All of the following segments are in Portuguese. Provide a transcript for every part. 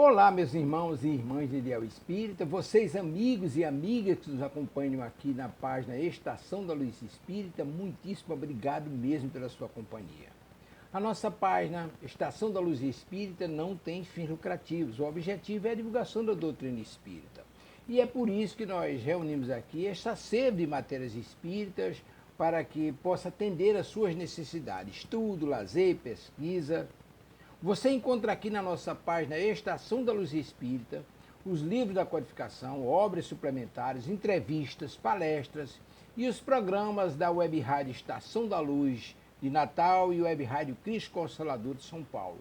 Olá, meus irmãos e irmãs de Ideal Espírita, vocês amigos e amigas que nos acompanham aqui na página Estação da Luz Espírita, muitíssimo obrigado mesmo pela sua companhia. A nossa página Estação da Luz Espírita não tem fins lucrativos, o objetivo é a divulgação da doutrina espírita. E é por isso que nós reunimos aqui esta sede de matérias espíritas para que possa atender às suas necessidades, estudo, lazer, pesquisa. Você encontra aqui na nossa página Estação da Luz Espírita os livros da codificação, obras suplementares, entrevistas, palestras e os programas da Web Rádio Estação da Luz de Natal e Web Rádio Cristo Consolador de São Paulo.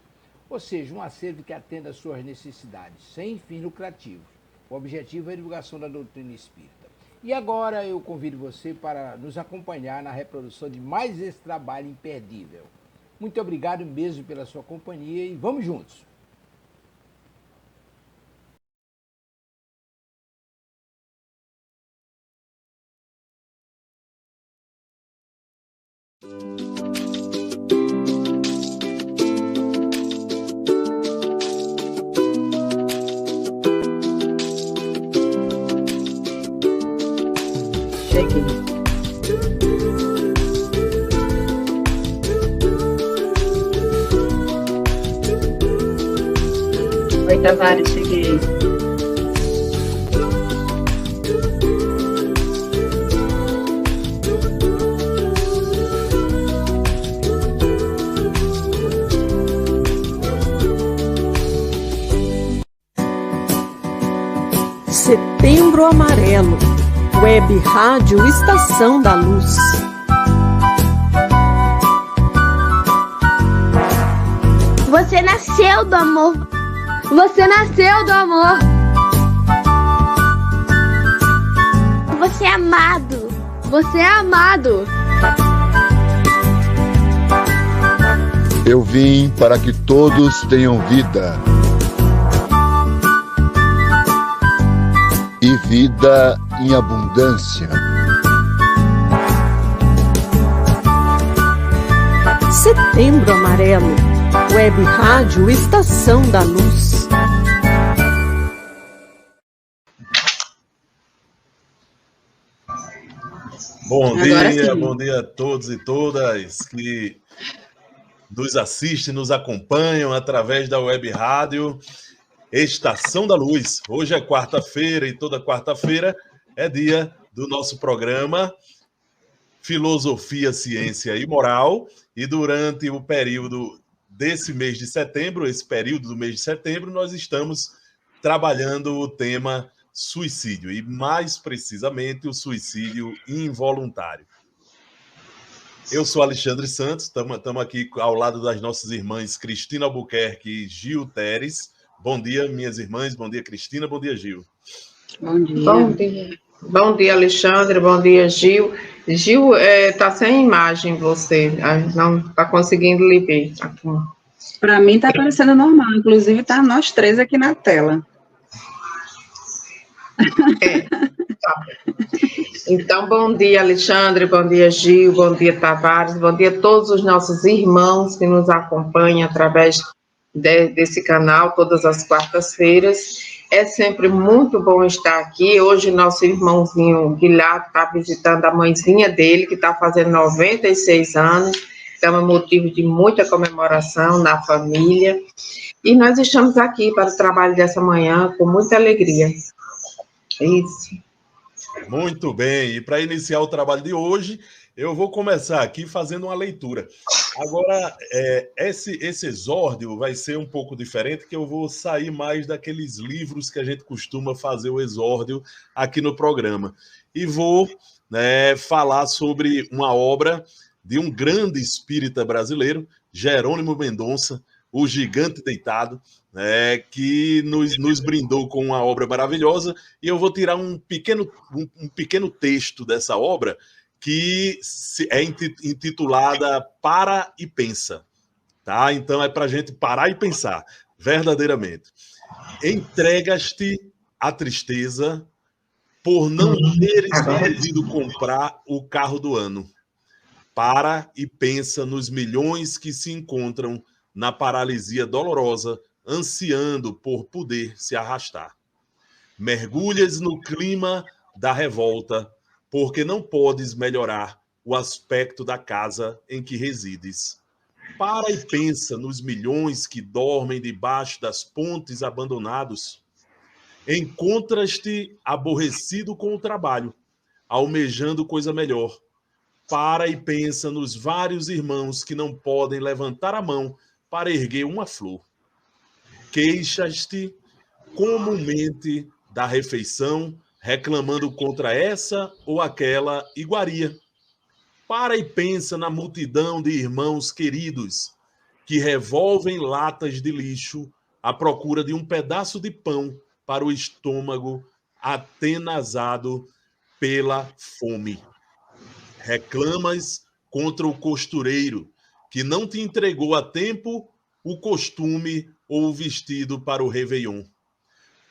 Ou seja, um acervo que atenda às suas necessidades, sem fins lucrativos. O objetivo é a divulgação da doutrina espírita. E agora eu convido você para nos acompanhar na reprodução de mais esse trabalho imperdível. Muito obrigado mesmo pela sua companhia e vamos juntos! Oi, Tavares, cheguei. Setembro Amarelo, Web Rádio Estação da Luz. Você nasceu do amor. Você nasceu do amor. Você é amado. Você é amado. Eu vim para que todos tenham vida. E vida em abundância. Setembro Amarelo, Web Rádio Estação da Luz. Bom dia a todos e todas que nos assistem, nos acompanham através da Web Rádio Estação da Luz. Hoje é quarta-feira e toda quarta-feira é dia do nosso programa Filosofia, Ciência e Moral. E durante o período desse mês de setembro, esse período do mês de setembro, nós estamos trabalhando o tema suicídio, e mais precisamente o suicídio involuntário. Eu sou Alexandre Santos, estamos aqui ao lado das nossas irmãs Cristina Albuquerque e Gil Teres. Bom dia, minhas irmãs, bom dia, Cristina, bom dia, Gil. Bom dia. Bom dia. Bom dia, Alexandre, bom dia, Gil. Gil, está sem imagem você, não está conseguindo lhe ver. Para mim está parecendo normal, inclusive está nós três aqui na tela. Tá. Então, bom dia, Alexandre, bom dia, Gil, bom dia, Tavares, bom dia a todos os nossos irmãos que nos acompanham através desse canal, todas as quartas-feiras. É sempre muito bom estar aqui. Hoje, nosso irmãozinho Guilherme está visitando a mãezinha dele, que está fazendo 96 anos. Então, é motivo de muita comemoração na família. E nós estamos aqui para o trabalho dessa manhã com muita alegria. É isso. Muito bem. E para iniciar o trabalho de hoje, eu vou começar aqui fazendo uma leitura. Agora, esse exórdio vai ser um pouco diferente, que eu vou sair mais daqueles livros que a gente costuma fazer o exórdio aqui no programa. E vou falar sobre uma obra de um grande espírita brasileiro, Jerônimo Mendonça, o Gigante Deitado, que nos brindou com uma obra maravilhosa. E eu vou tirar um pequeno texto dessa obra, que é intitulada Para e Pensa, tá? Então é para a gente parar e pensar, verdadeiramente. Entregas-te à tristeza por não teres podido comprar o carro do ano. Para e pensa nos milhões que se encontram na paralisia dolorosa ansiando por poder se arrastar. Mergulhas no clima da revolta, porque não podes melhorar o aspecto da casa em que resides. Para e pensa nos milhões que dormem debaixo das pontes abandonados. Encontras-te aborrecido com o trabalho, almejando coisa melhor. Para e pensa nos vários irmãos que não podem levantar a mão para erguer uma flor. Queixas-te comumente da refeição, reclamando contra essa ou aquela iguaria. Para e pensa na multidão de irmãos queridos que revolvem latas de lixo à procura de um pedaço de pão para o estômago atenazado pela fome. Reclamas contra o costureiro que não te entregou a tempo o costume ou o vestido para o Réveillon.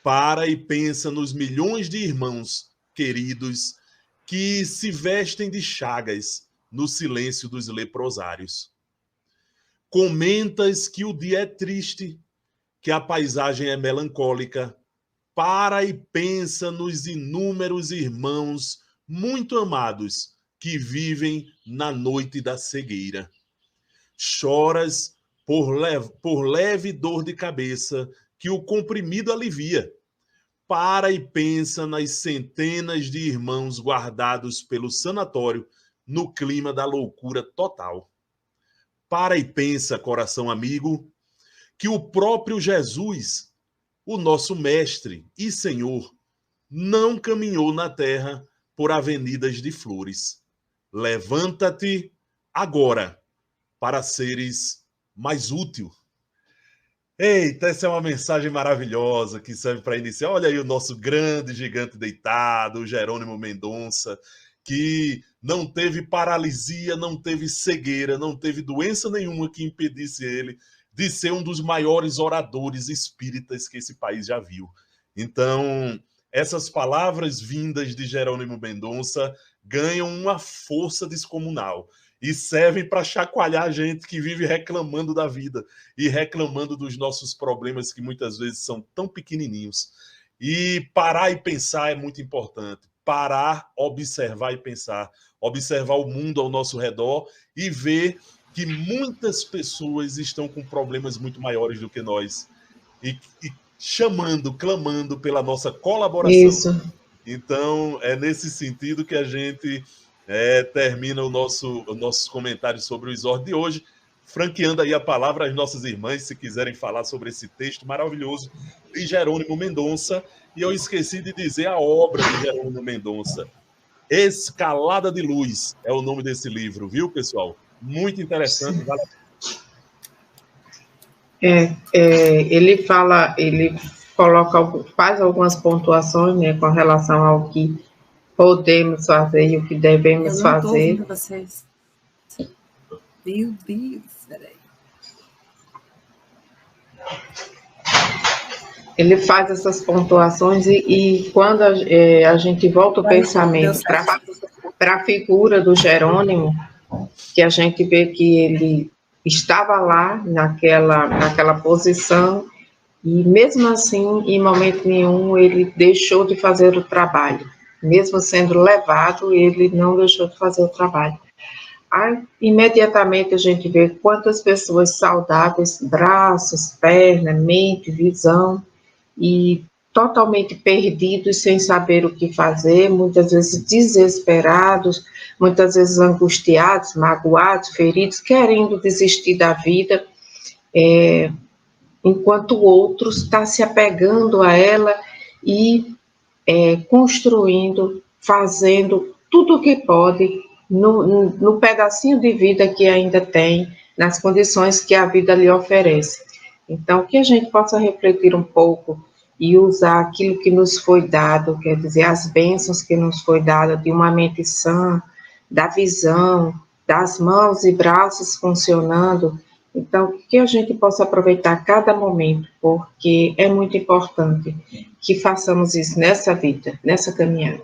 Para e pensa nos milhões de irmãos queridos que se vestem de chagas no silêncio dos leprosários. Comentas que o dia é triste, que a paisagem é melancólica. Para e pensa nos inúmeros irmãos muito amados que vivem na noite da cegueira. Choras por leve dor de cabeça que o comprimido alivia. Para e pensa nas centenas de irmãos guardados pelo sanatório no clima da loucura total. Para e pensa, coração amigo, que o próprio Jesus, o nosso Mestre e Senhor, não caminhou na terra por avenidas de flores. Levanta-te agora para seres mais útil. Eita, essa é uma mensagem maravilhosa que serve para iniciar. Olha aí o nosso grande gigante deitado, o Jerônimo Mendonça, que não teve paralisia, não teve cegueira, não teve doença nenhuma que impedisse ele de ser um dos maiores oradores espíritas que esse país já viu. Então, essas palavras vindas de Jerônimo Mendonça ganham uma força descomunal e servem para chacoalhar a gente que vive reclamando da vida e reclamando dos nossos problemas que muitas vezes são tão pequenininhos. E parar e pensar é muito importante. Parar, observar e pensar. Observar o mundo ao nosso redor e ver que muitas pessoas estão com problemas muito maiores do que nós. E chamando, clamando pela nossa colaboração. Isso. Então, é nesse sentido que a gente termina os nossos comentários sobre o exórdio de hoje, franqueando aí a palavra às nossas irmãs, se quiserem falar sobre esse texto maravilhoso de Jerônimo Mendonça. E eu esqueci de dizer a obra de Jerônimo Mendonça. Escalada de Luz é o nome desse livro, viu, pessoal? Muito interessante. Vale... Ele faz algumas pontuações, né, com relação ao que podemos fazer e o que devemos fazer. Eu não estou ouvindo vocês. Meu Deus, peraí. Ele faz essas pontuações e quando a gente volta o pensamento para a figura do Jerônimo, que a gente vê que ele estava lá naquela posição e mesmo assim, em momento nenhum, ele deixou de fazer o trabalho. Mesmo sendo levado, ele não deixou de fazer o trabalho. Aí, imediatamente a gente vê quantas pessoas saudáveis, braços, pernas, mente, visão, e totalmente perdidos, sem saber o que fazer, muitas vezes desesperados, muitas vezes angustiados, magoados, feridos, querendo desistir da vida, enquanto o outro está se apegando a ela e construindo, fazendo tudo o que pode no pedacinho de vida que ainda tem, nas condições que a vida lhe oferece. Então, que a gente possa refletir um pouco e usar aquilo que nos foi dado, quer dizer, as bênçãos que nos foi dada de uma mente sã, da visão, das mãos e braços funcionando. Então, que a gente possa aproveitar cada momento, porque é muito importante que façamos isso nessa vida, nessa caminhada.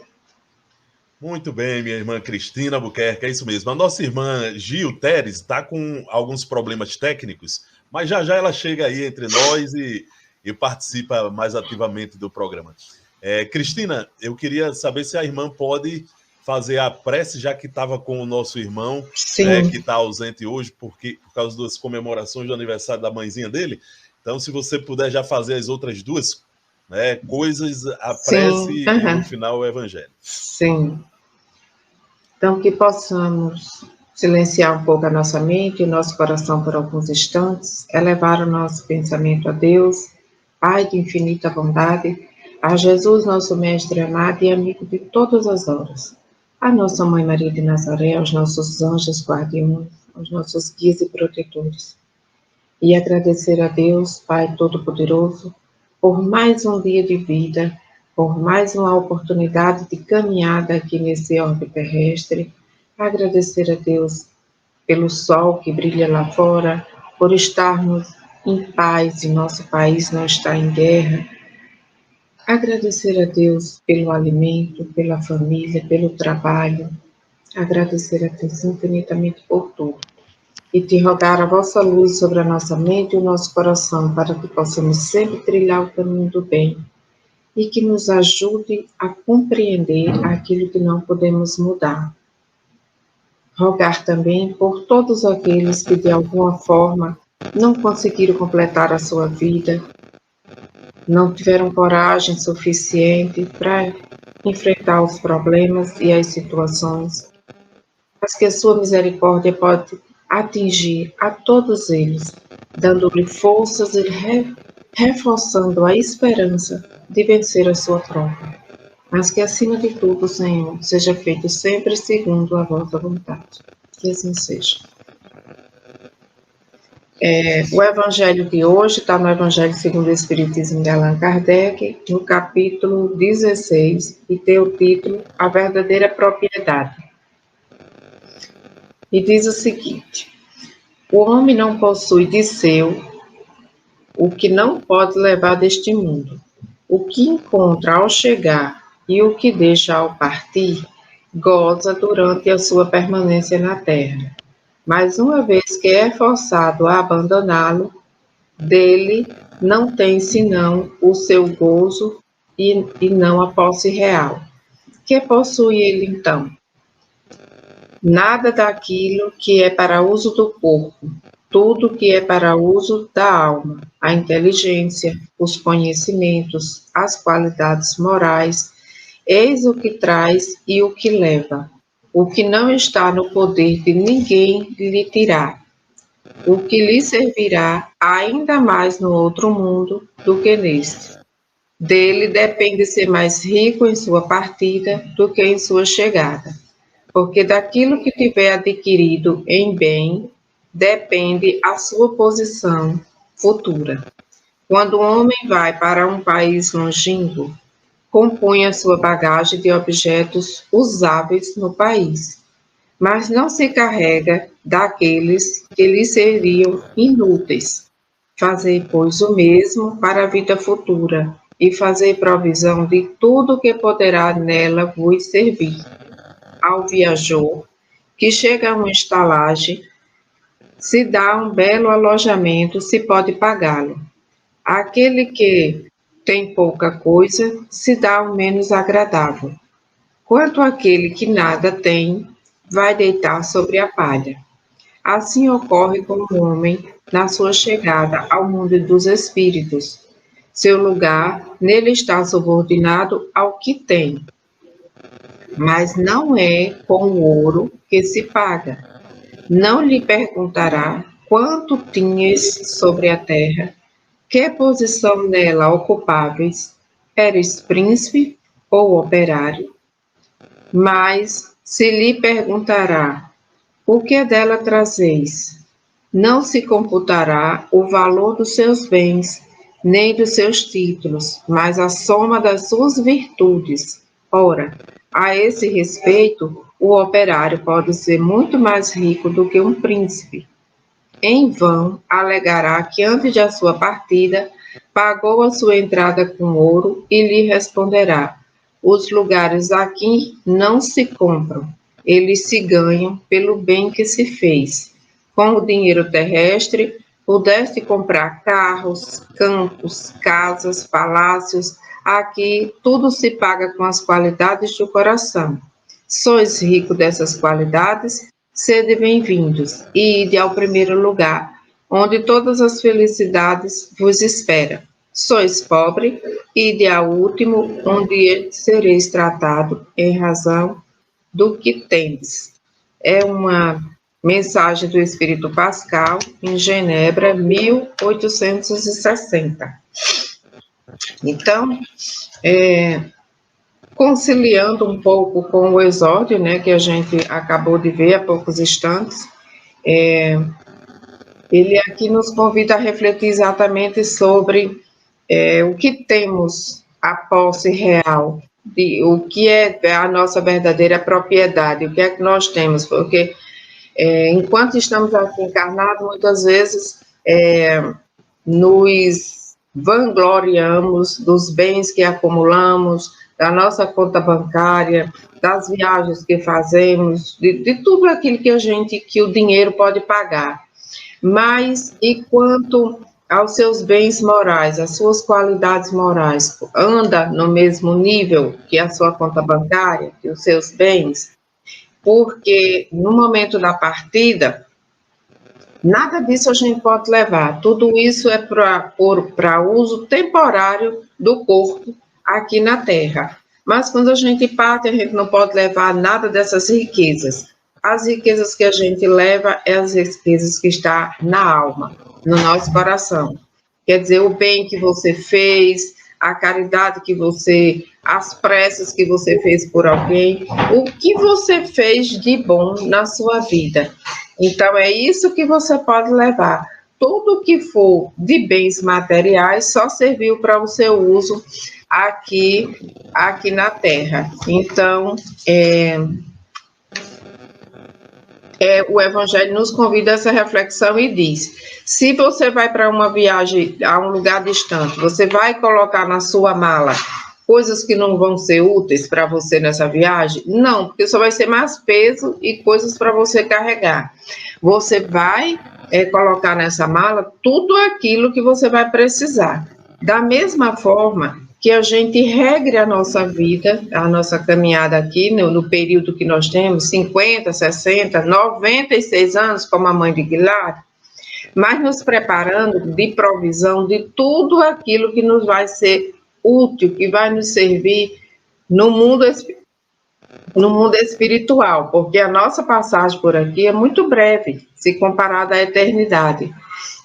Muito bem, minha irmã Cristina Albuquerque, é isso mesmo. A nossa irmã Gil Teres está com alguns problemas técnicos, Mas já ela chega aí entre nós e participa mais ativamente do programa. Cristina, eu queria saber se a irmã pode fazer a prece, já que estava com o nosso irmão, que está ausente hoje por causa das comemorações do aniversário da mãezinha dele. Então, se você puder já fazer as outras duas coisas, a prece e no final o evangelho. Sim. Então, que possamos silenciar um pouco a nossa mente e o nosso coração por alguns instantes, elevar o nosso pensamento a Deus, Pai de infinita bondade, a Jesus, nosso Mestre amado e amigo de todas as horas, a nossa Mãe Maria de Nazaré, aos nossos anjos guardiões, aos nossos guias e protetores. E agradecer a Deus, Pai Todo-Poderoso, por mais um dia de vida, por mais uma oportunidade de caminhada aqui nesse orbe terrestre. Agradecer a Deus pelo sol que brilha lá fora, por estarmos em paz e nosso país não está em guerra. Agradecer a Deus pelo alimento, pela família, pelo trabalho. Agradecer a Deus infinitamente por tudo. E te rogar a vossa luz sobre a nossa mente e o nosso coração, para que possamos sempre trilhar o caminho do bem e que nos ajude a compreender aquilo que não podemos mudar. Rogar também por todos aqueles que de alguma forma não conseguiram completar a sua vida, não tiveram coragem suficiente para enfrentar os problemas e as situações, mas que a sua misericórdia pode atingir a todos eles, dando-lhe forças e reforçando a esperança de vencer a sua prova. Mas que, acima de tudo, Senhor, seja feito sempre segundo a vossa vontade. Que assim seja. O Evangelho de hoje está no Evangelho segundo o Espiritismo de Allan Kardec, no capítulo 16, e tem o título A Verdadeira Propriedade. E diz o seguinte: o homem não possui de seu o que não pode levar deste mundo. O que encontra ao chegar e o que deixa ao partir, goza durante a sua permanência na terra. Mas uma vez que é forçado a abandoná-lo, dele não tem senão o seu gozo e não a posse real. Que possui ele então? Nada daquilo que é para uso do corpo, tudo que é para uso da alma, a inteligência, os conhecimentos, as qualidades morais, eis o que traz e o que leva, o que não está no poder de ninguém lhe tirar, o que lhe servirá ainda mais no outro mundo do que neste. Dele depende ser mais rico em sua partida do que em sua chegada, porque daquilo que tiver adquirido em bem, depende a sua posição futura. Quando o homem vai para um país longínquo, compõe a sua bagagem de objetos usáveis no país, mas não se carrega daqueles que lhe seriam inúteis. Fazei, pois, o mesmo para a vida futura, e fazei provisão de tudo que poderá nela vos servir. Ao viajor, que chega a uma estalagem, se dá um belo alojamento, se pode pagá-lo. Aquele que tem pouca coisa, se dá o menos agradável. Quanto àquele que nada tem, vai deitar sobre a palha. Assim ocorre com o homem na sua chegada ao mundo dos espíritos. Seu lugar nele está subordinado ao que tem. Mas não é com o ouro que se paga. Não lhe perguntará quanto tinhas sobre a terra, que posição nela ocupáveis, eres príncipe ou operário? Mas se lhe perguntará, o que dela trazeis? Não se computará o valor dos seus bens, nem dos seus títulos, mas a soma das suas virtudes. Ora, a esse respeito, o operário pode ser muito mais rico do que um príncipe. Em vão alegará que antes de a sua partida, pagou a sua entrada com ouro e lhe responderá, os lugares aqui não se compram, eles se ganham pelo bem que se fez. Com o dinheiro terrestre, pudeste comprar carros, campos, casas, palácios, aqui tudo se paga com as qualidades do coração. Sois rico dessas qualidades, sede bem-vindos, e ide ao primeiro lugar, onde todas as felicidades vos esperam. Sois pobre, ide ao último, onde sereis tratado em razão do que tendes. É uma mensagem do Espírito Pascal, em Genebra, 1860. Então, conciliando um pouco com o exórdio, né, que a gente acabou de ver há poucos instantes, ele aqui nos convida a refletir exatamente sobre o que temos a posse real, o que é a nossa verdadeira propriedade, o que é que nós temos, porque enquanto estamos aqui encarnados, muitas vezes nos vangloriamos dos bens que acumulamos, da nossa conta bancária, das viagens que fazemos, de tudo aquilo que o dinheiro pode pagar. Mas, e quanto aos seus bens morais, às suas qualidades morais, anda no mesmo nível que a sua conta bancária, que os seus bens? Porque no momento da partida, nada disso a gente pode levar. Tudo isso é para uso temporário do corpo aqui na Terra. Mas quando a gente parte, a gente não pode levar nada dessas riquezas. As riquezas que a gente leva é as riquezas que estão na alma, no nosso coração. Quer dizer, o bem que você fez, a caridade que você, as preces que você fez por alguém, o que você fez de bom na sua vida. Então, é isso que você pode levar. Tudo que for de bens materiais só serviu para o seu uso aqui na Terra. Então, o Evangelho nos convida a essa reflexão e diz: se você vai para uma viagem a um lugar distante, você vai colocar na sua mala coisas que não vão ser úteis para você nessa viagem? Não, porque só vai ser mais peso e coisas para você carregar. Você vai colocar nessa mala tudo aquilo que você vai precisar. Da mesma forma que a gente regre a nossa vida, a nossa caminhada aqui, no período que nós temos, 50, 60, 96 anos, como a mãe de Guilherme, mas nos preparando de provisão de tudo aquilo que nos vai ser útil, que vai nos servir no mundo espiritual, porque a nossa passagem por aqui é muito breve, se comparada à eternidade.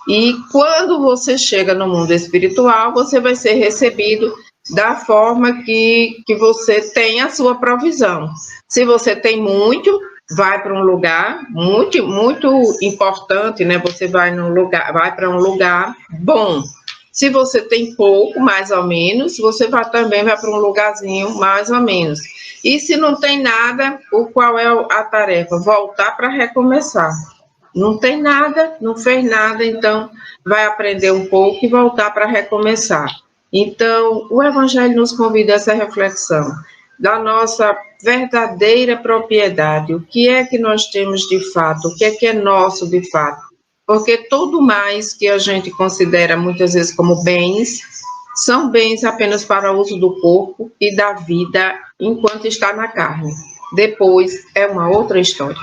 E quando você chega no mundo espiritual, você vai ser recebido da forma que você tem a sua provisão. Se você tem muito, vai para um lugar muito, muito importante, né? Você vai para um lugar bom. Se você tem pouco, mais ou menos, você também vai para um lugarzinho mais ou menos. E se não tem nada, qual é a tarefa? Voltar para recomeçar. Não tem nada, não fez nada, então vai aprender um pouco e voltar para recomeçar. Então, o Evangelho nos convida a essa reflexão da nossa verdadeira propriedade, o que é que nós temos de fato, o que é nosso de fato. Porque tudo mais que a gente considera muitas vezes como bens, são bens apenas para uso do corpo e da vida enquanto está na carne. Depois é uma outra história.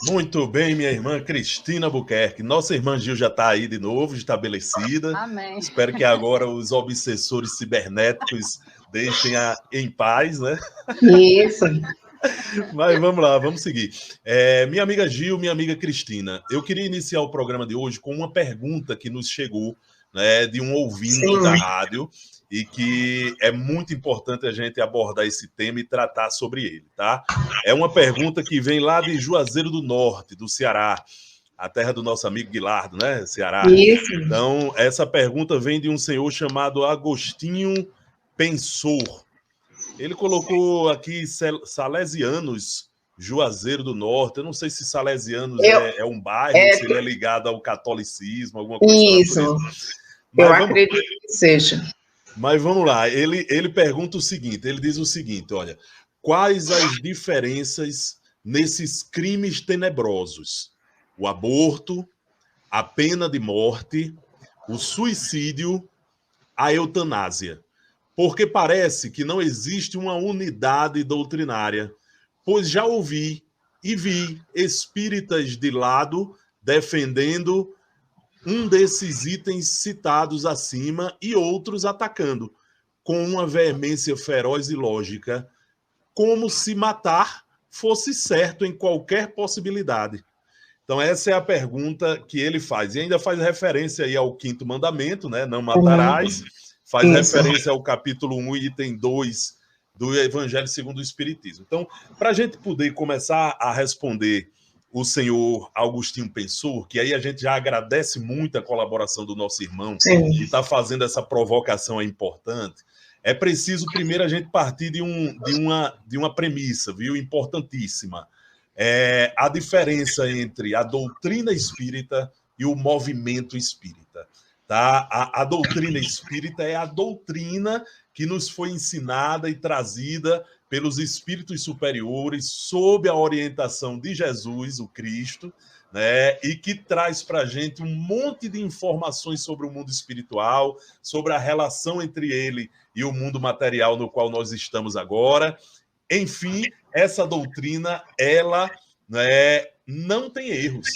Muito bem, minha irmã Cristina Buquerque. Nossa irmã Gil já está aí de novo, estabelecida. Amém. Espero que agora os obsessores cibernéticos deixem em paz, né? Isso. Mas vamos lá, vamos seguir. Minha amiga Gil, minha amiga Cristina, eu queria iniciar o programa de hoje com uma pergunta que nos chegou, né, de um ouvinte da rádio, e que é muito importante a gente abordar esse tema e tratar sobre ele, tá? É uma pergunta que vem lá de Juazeiro do Norte, do Ceará, a terra do nosso amigo Guilardo, né, Ceará? Isso. Então, essa pergunta vem de um senhor chamado Agostinho Pensor. Ele colocou aqui Salesianos, Juazeiro do Norte. Eu não sei se Salesianos é um bairro, se ele é ligado ao catolicismo, alguma coisa. Isso, eu acredito que seja. Mas vamos lá, ele pergunta o seguinte, ele diz o seguinte, olha, quais as diferenças nesses crimes tenebrosos? o aborto, a pena de morte, o suicídio, a eutanásia. Porque parece que não existe uma unidade doutrinária, pois já ouvi e vi espíritas de lado defendendo um desses itens citados acima e outros atacando, com uma veemência feroz e lógica, como se matar fosse certo em qualquer possibilidade. Então essa é a pergunta que ele faz. E ainda faz referência aí ao 5º mandamento, né? Não matarás. Faz referência ao capítulo 1, item 2 do Evangelho segundo o Espiritismo. Então, para a gente poder começar a responder o senhor Agostinho Pensor, que aí a gente já agradece muito a colaboração do nosso irmão, que está fazendo essa provocação importante, é preciso primeiro a gente partir de uma premissa, viu? Importantíssima. A diferença entre a doutrina espírita e o movimento espírita. Tá? A doutrina espírita é a doutrina que nos foi ensinada e trazida pelos espíritos superiores sob a orientação de Jesus, o Cristo, né? E que traz para a gente um monte de informações sobre o mundo espiritual, sobre a relação entre ele e o mundo material no qual nós estamos agora. Enfim, essa doutrina, ela, né, não tem erros,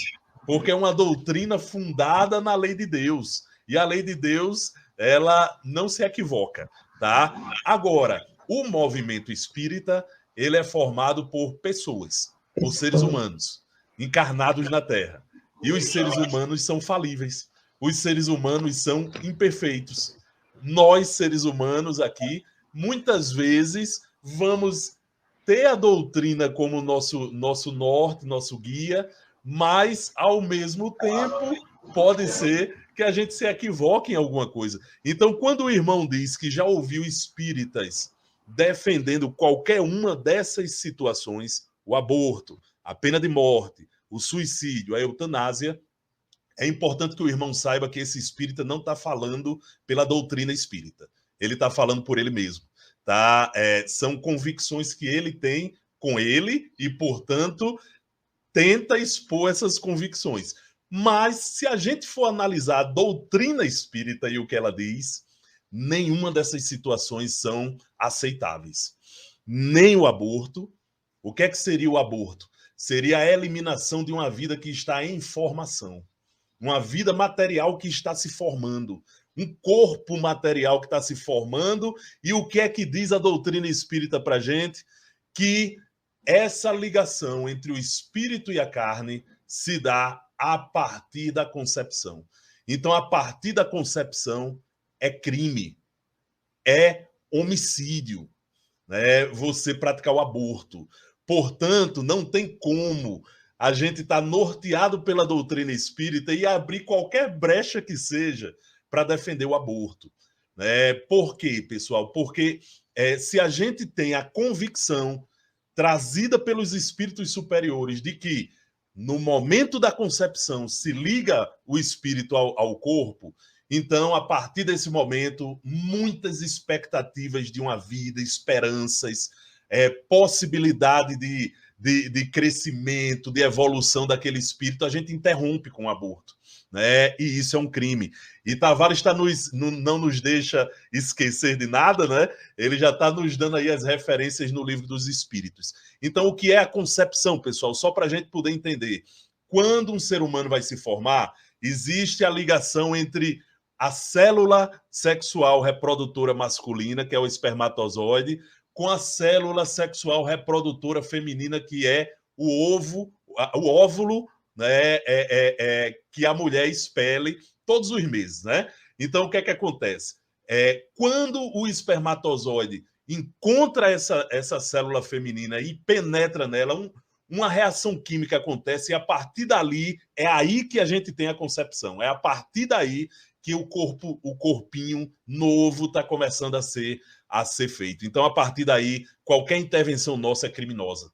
porque é uma doutrina fundada na lei de Deus. E a lei de Deus, ela não se equivoca, tá? Agora, o movimento espírita, ele é formado por pessoas, por seres humanos, encarnados na Terra. E os seres humanos são falíveis. Os seres humanos são imperfeitos. Nós, seres humanos aqui, muitas vezes vamos ter a doutrina como nosso norte, nosso guia, mas, ao mesmo tempo, pode ser que a gente se equivoque em alguma coisa. Então, quando o irmão diz que já ouviu espíritas defendendo qualquer uma dessas situações, o aborto, a pena de morte, o suicídio, a eutanásia, é importante que o irmão saiba que esse espírita não está falando pela doutrina espírita. Ele está falando por ele mesmo. Tá? São convicções que ele tem com ele e, portanto, tenta expor essas convicções. Mas, se a gente for analisar a doutrina espírita e o que ela diz, nenhuma dessas situações são aceitáveis. Nem o aborto. O que é que seria o aborto? Seria a eliminação de uma vida que está em formação. Uma vida material que está se formando. Um corpo material que está se formando. E o que é que diz a doutrina espírita para a gente? Que essa ligação entre o espírito e a carne se dá a partir da concepção. Então, a partir da concepção, é crime, é homicídio, né? Você praticar o aborto. Portanto, não tem como a gente estar norteado pela doutrina espírita e abrir qualquer brecha que seja para defender o aborto. Por quê, pessoal? Porque se a gente tem a convicção trazida pelos espíritos superiores de que no momento da concepção se liga o espírito ao corpo, então, a partir desse momento, muitas expectativas de uma vida, esperanças, possibilidade de crescimento, de evolução daquele espírito, a gente interrompe com o aborto, né? E isso é um crime. E Tavares não nos deixa esquecer de nada, né? Ele já está nos dando aí as referências no Livro dos Espíritos. Então, o que é a concepção, pessoal? Só para a gente poder entender. Quando um ser humano vai se formar, existe a ligação entre a célula sexual reprodutora masculina, que é o espermatozoide, com a célula sexual reprodutora feminina, que é o óvulo, né, que a mulher expele todos os meses, né? Então, o que é que acontece? Quando o espermatozoide encontra essa célula feminina e penetra nela, uma reação química acontece e, a partir dali, é aí que a gente tem a concepção. É a partir daí que o corpinho novo está começando a ser feito. Então, a partir daí, qualquer intervenção nossa é criminosa.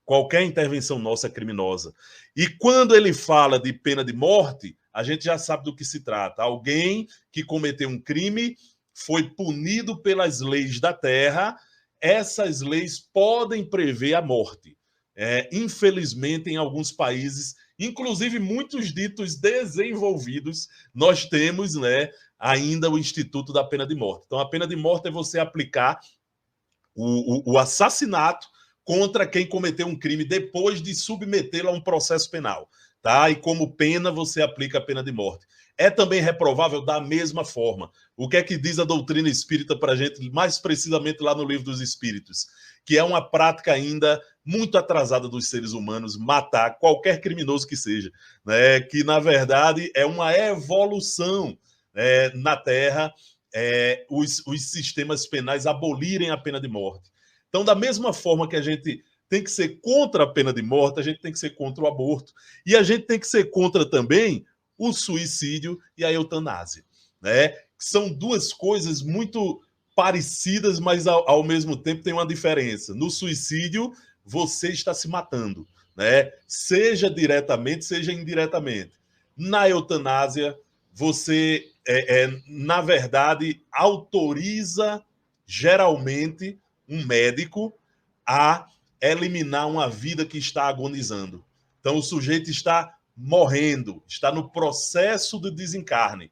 Qualquer intervenção nossa é criminosa. E quando ele fala de pena de morte, a gente já sabe do que se trata. Alguém que cometeu um crime foi punido pelas leis da terra. Essas leis podem prever a morte. infelizmente, em alguns países, inclusive muitos ditos desenvolvidos, nós temos, né, ainda o Instituto da Pena de Morte. Então, a pena de morte é você aplicar o assassinato contra quem cometeu um crime depois de submetê-lo a um processo penal, tá? E como pena, você aplica a pena de morte. É também reprovável da mesma forma. O que é que diz a doutrina espírita para a gente, mais precisamente lá no Livro dos Espíritos? Que é uma prática ainda muito atrasada dos seres humanos matar qualquer criminoso que seja, né? Que, na verdade, é uma evolução na Terra, os sistemas penais abolirem a pena de morte. Então, da mesma forma que a gente tem que ser contra a pena de morte, a gente tem que ser contra o aborto. E a gente tem que ser contra também o suicídio e a eutanásia, né? São duas coisas muito parecidas, mas ao mesmo tempo tem uma diferença. No suicídio, você está se matando, né? Seja diretamente, seja indiretamente. Na eutanásia, você, na verdade, autoriza, geralmente, um médico a eliminar uma vida que está agonizando. Então, o sujeito está morrendo, está no processo de desencarne.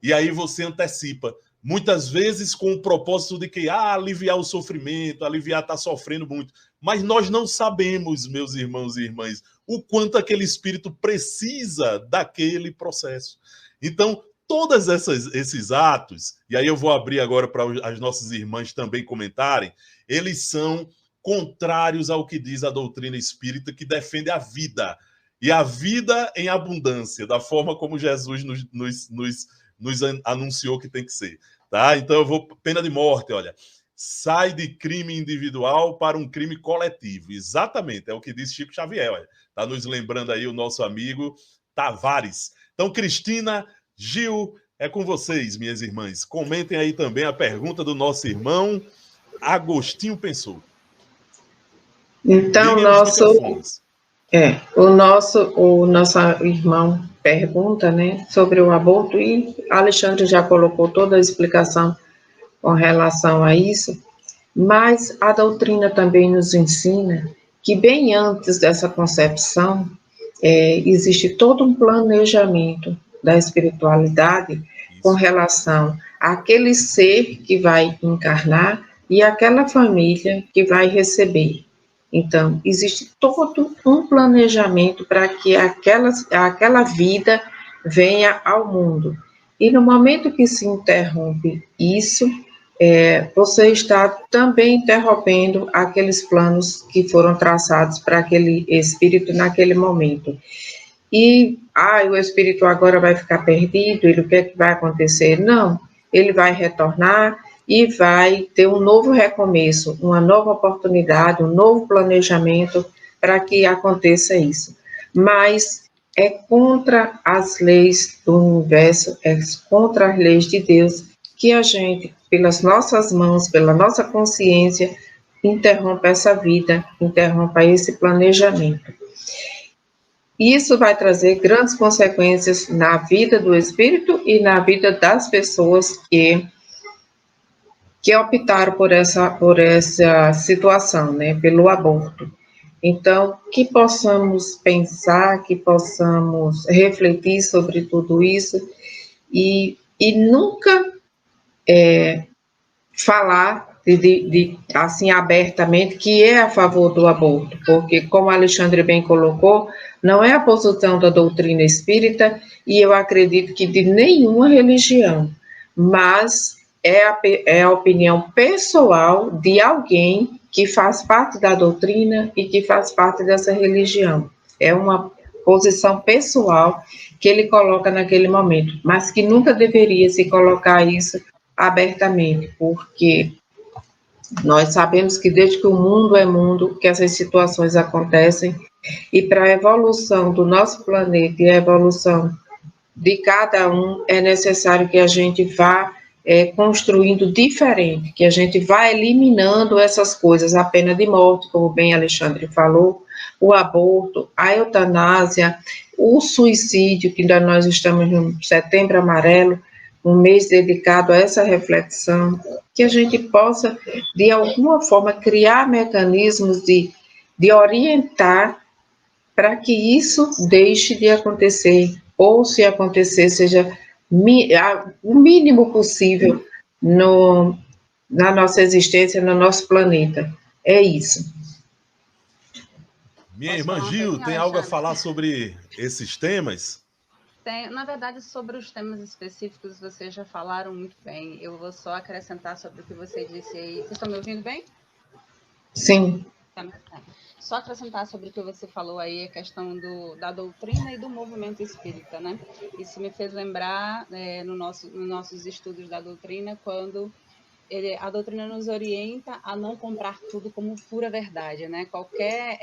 E aí você antecipa, muitas vezes com o propósito de que aliviar o sofrimento, aliviar estar sofrendo muito. Mas nós não sabemos, meus irmãos e irmãs, o quanto aquele espírito precisa daquele processo. Então, todos esses atos, e aí eu vou abrir agora para as nossas irmãs também comentarem, eles são contrários ao que diz a doutrina espírita, que defende a vida. E a vida em abundância, da forma como Jesus nos anunciou que tem que ser. Tá? Então eu vou... Pena de morte, olha. Sai de crime individual para um crime coletivo. Exatamente, é o que diz Chico Xavier. Olha. Tá nos lembrando aí o nosso amigo Tavares. Então, Cristina, Gil, é com vocês, minhas irmãs. Comentem aí também a pergunta do nosso irmão Agostinho Pensou. Então, o nosso irmão pergunta, né, sobre o aborto, e Alexandre já colocou toda a explicação com relação a isso, mas a doutrina também nos ensina que bem antes dessa concepção existe todo um planejamento da espiritualidade com relação àquele ser que vai encarnar e àquela família que vai receber. Então, existe todo um planejamento para que aquela vida venha ao mundo. E no momento que se interrompe isso, você está também interrompendo aqueles planos que foram traçados para aquele espírito naquele momento. E, o espírito agora vai ficar perdido, o que é que vai acontecer? Não, ele vai retornar e vai ter um novo recomeço, uma nova oportunidade, um novo planejamento para que aconteça isso. Mas é contra as leis do universo, é contra as leis de Deus que a gente, pelas nossas mãos, pela nossa consciência, interrompa essa vida, interrompa esse planejamento. Isso vai trazer grandes consequências na vida do espírito e na vida das pessoas que optaram por essa situação, né, pelo aborto. Então, que possamos pensar, que possamos refletir sobre tudo isso e nunca falar assim abertamente que é a favor do aborto, porque, como Alexandre bem colocou, não é a posição da doutrina espírita e eu acredito que de nenhuma religião, mas é a opinião pessoal de alguém que faz parte da doutrina e que faz parte dessa religião. É uma posição pessoal que ele coloca naquele momento, mas que nunca deveria se colocar isso abertamente, porque nós sabemos que desde que o mundo é mundo, que essas situações acontecem, e para a evolução do nosso planeta e a evolução de cada um, é necessário que a gente vá construindo diferente, que a gente vá eliminando essas coisas, a pena de morte, como bem Alexandre falou, o aborto, a eutanásia, o suicídio, que ainda nós estamos no Setembro Amarelo, um mês dedicado a essa reflexão, que a gente possa, de alguma forma, criar mecanismos de de orientar para que isso deixe de acontecer, ou se acontecer, seja o mínimo possível na nossa existência, no nosso planeta. É isso. Minha irmã Gil, tem algo a falar sobre esses temas? Na verdade, sobre os temas específicos, vocês já falaram muito bem. Eu vou só acrescentar sobre o que você disse aí. Vocês estão me ouvindo bem? Sim. Só acrescentar sobre o que você falou aí, a questão da doutrina e do movimento espírita, né? Isso me fez lembrar, nos nossos estudos da doutrina, quando a doutrina nos orienta a não comprar tudo como pura verdade, né? Qualquer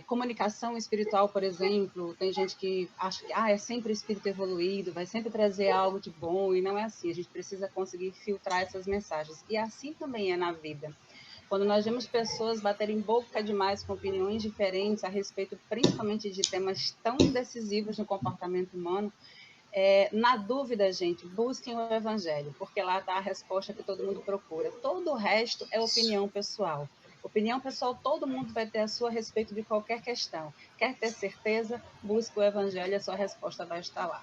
comunicação espiritual, por exemplo, tem gente que acha que é sempre espírito evoluído, vai sempre trazer algo de bom, e não é assim. A gente precisa conseguir filtrar essas mensagens. E assim também é na vida. Quando nós vemos pessoas baterem boca demais com opiniões diferentes a respeito, principalmente de temas tão decisivos no comportamento humano, na dúvida, gente, busquem o Evangelho, porque lá está a resposta que todo mundo procura. Todo o resto é opinião pessoal. Opinião pessoal, todo mundo vai ter a sua a respeito de qualquer questão. Quer ter certeza? Busque o Evangelho, a sua resposta vai estar lá.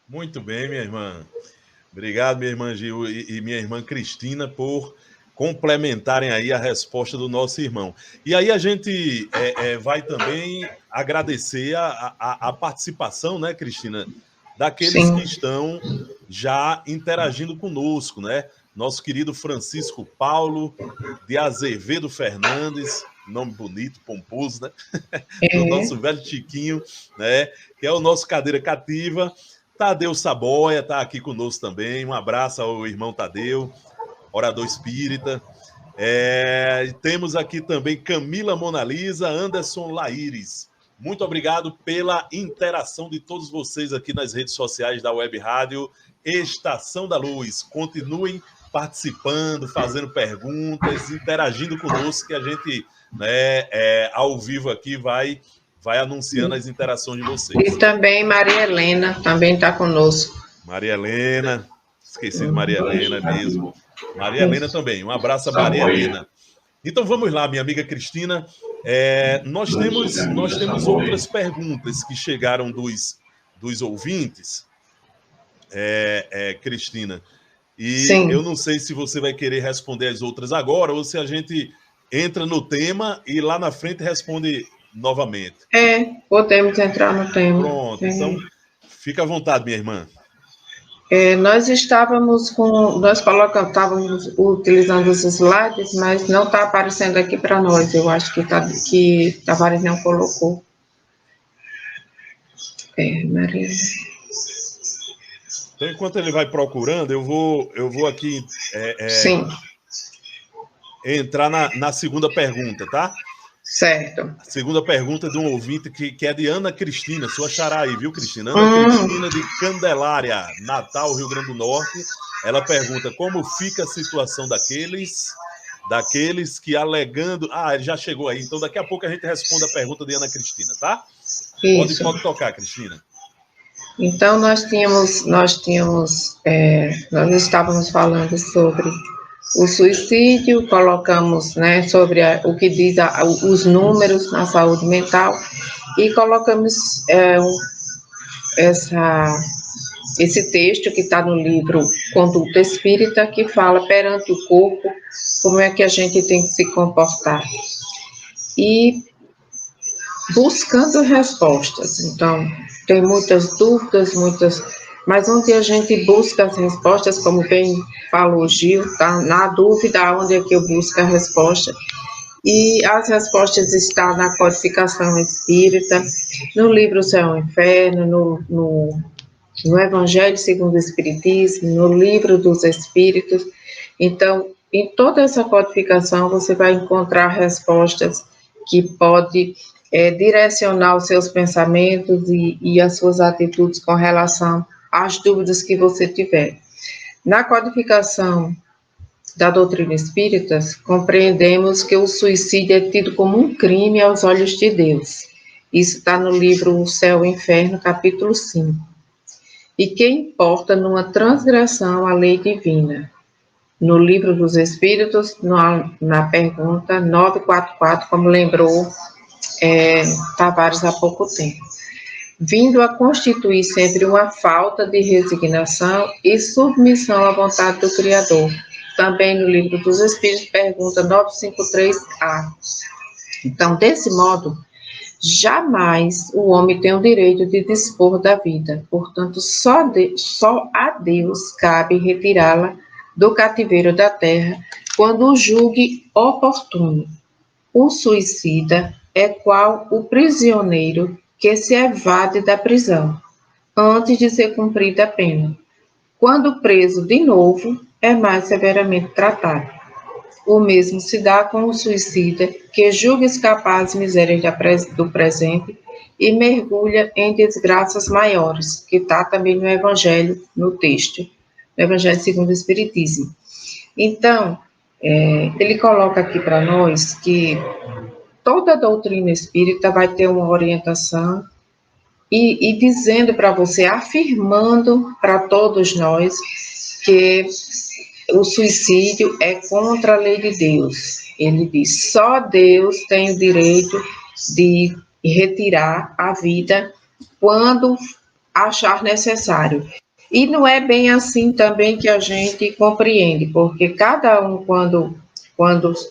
Muito bem, minha irmã. Obrigado, minha irmã Gil e minha irmã Cristina, por complementarem aí a resposta do nosso irmão. E aí a gente vai também agradecer a participação, né, Cristina, daqueles Sim. que estão já interagindo conosco, né? Nosso querido Francisco Paulo de Azevedo Fernandes, nome bonito, pomposo, né? O nosso velho Chiquinho, né? Que é o nosso cadeira cativa. Tadeu Saboia está aqui conosco também. Um abraço ao irmão Tadeu, orador espírita. Temos aqui também Camila Monalisa, Anderson Laíris. Muito obrigado pela interação de todos vocês aqui nas redes sociais da Web Rádio Estação da Luz. Continuem participando, fazendo perguntas, interagindo conosco, que a gente, ao vivo aqui, vai anunciando as interações de vocês. E também Maria Helena também está conosco. Maria Helena, esqueci de Maria Helena mesmo. Maria Helena também, um abraço a Maria Helena. Então vamos lá, minha amiga Cristina. Nós temos outras perguntas que chegaram dos ouvintes, Cristina. E sim, eu não sei se você vai querer responder as outras agora ou se a gente entra no tema e lá na frente responde novamente. Podemos entrar no tema. Pronto, então fica à vontade, minha irmã. Nós estávamos utilizando os slides, mas não está aparecendo aqui para nós. Eu acho que Tavares não colocou. Maria. Então, enquanto ele vai procurando, eu vou aqui entrar na segunda pergunta, tá? Certo. A segunda pergunta de um ouvinte que é de Ana Cristina, sua xará aí, viu, Cristina? Ana Cristina de Candelária, Natal, Rio Grande do Norte. Ela pergunta como fica a situação daqueles que alegando... ele já chegou aí, então daqui a pouco a gente responde a pergunta de Ana Cristina, tá? Isso. Pode tocar, Cristina. Então, nós estávamos falando sobre o suicídio, colocamos, né, sobre o que diz os números na saúde mental e colocamos esse texto que está no livro Conduta Espírita, que fala perante o corpo como é que a gente tem que se comportar. E buscando respostas. Então, tem muitas dúvidas, mas onde a gente busca as respostas, como bem falou Gil, tá? Na dúvida, onde é que eu busco a resposta? E as respostas estão na codificação espírita, no livro Céu e Inferno, no Evangelho segundo o Espiritismo, no livro dos Espíritos. Então, em toda essa codificação, você vai encontrar respostas que podem direcionar os seus pensamentos e as suas atitudes com relação às dúvidas que você tiver. Na codificação da doutrina espírita, compreendemos que o suicídio é tido como um crime aos olhos de Deus. Isso está no livro O Céu e o Inferno, capítulo 5. E que importa numa transgressão à lei divina. no Livro dos Espíritos, na pergunta 944, como lembrou Tavares há pouco tempo. Vindo a constituir sempre uma falta de resignação e submissão à vontade do Criador. Também no Livro dos Espíritos, pergunta 953A. Então, desse modo, jamais o homem tem o direito de dispor da vida. Portanto, só a Deus cabe retirá-la do cativeiro da terra quando o julgue oportuno. O suicida é qual o prisioneiro que se evade da prisão, antes de ser cumprida a pena. Quando preso de novo, é mais severamente tratado. O mesmo se dá com o suicida, que julga escapar às misérias do presente e mergulha em desgraças maiores, que está também no Evangelho, no texto, no Evangelho segundo o Espiritismo. Então, ele coloca aqui para nós que toda a doutrina espírita vai ter uma orientação e dizendo para você, afirmando para todos nós que o suicídio é contra a lei de Deus. Ele diz, só Deus tem o direito de retirar a vida quando achar necessário. E não é bem assim também que a gente compreende, porque cada um, quando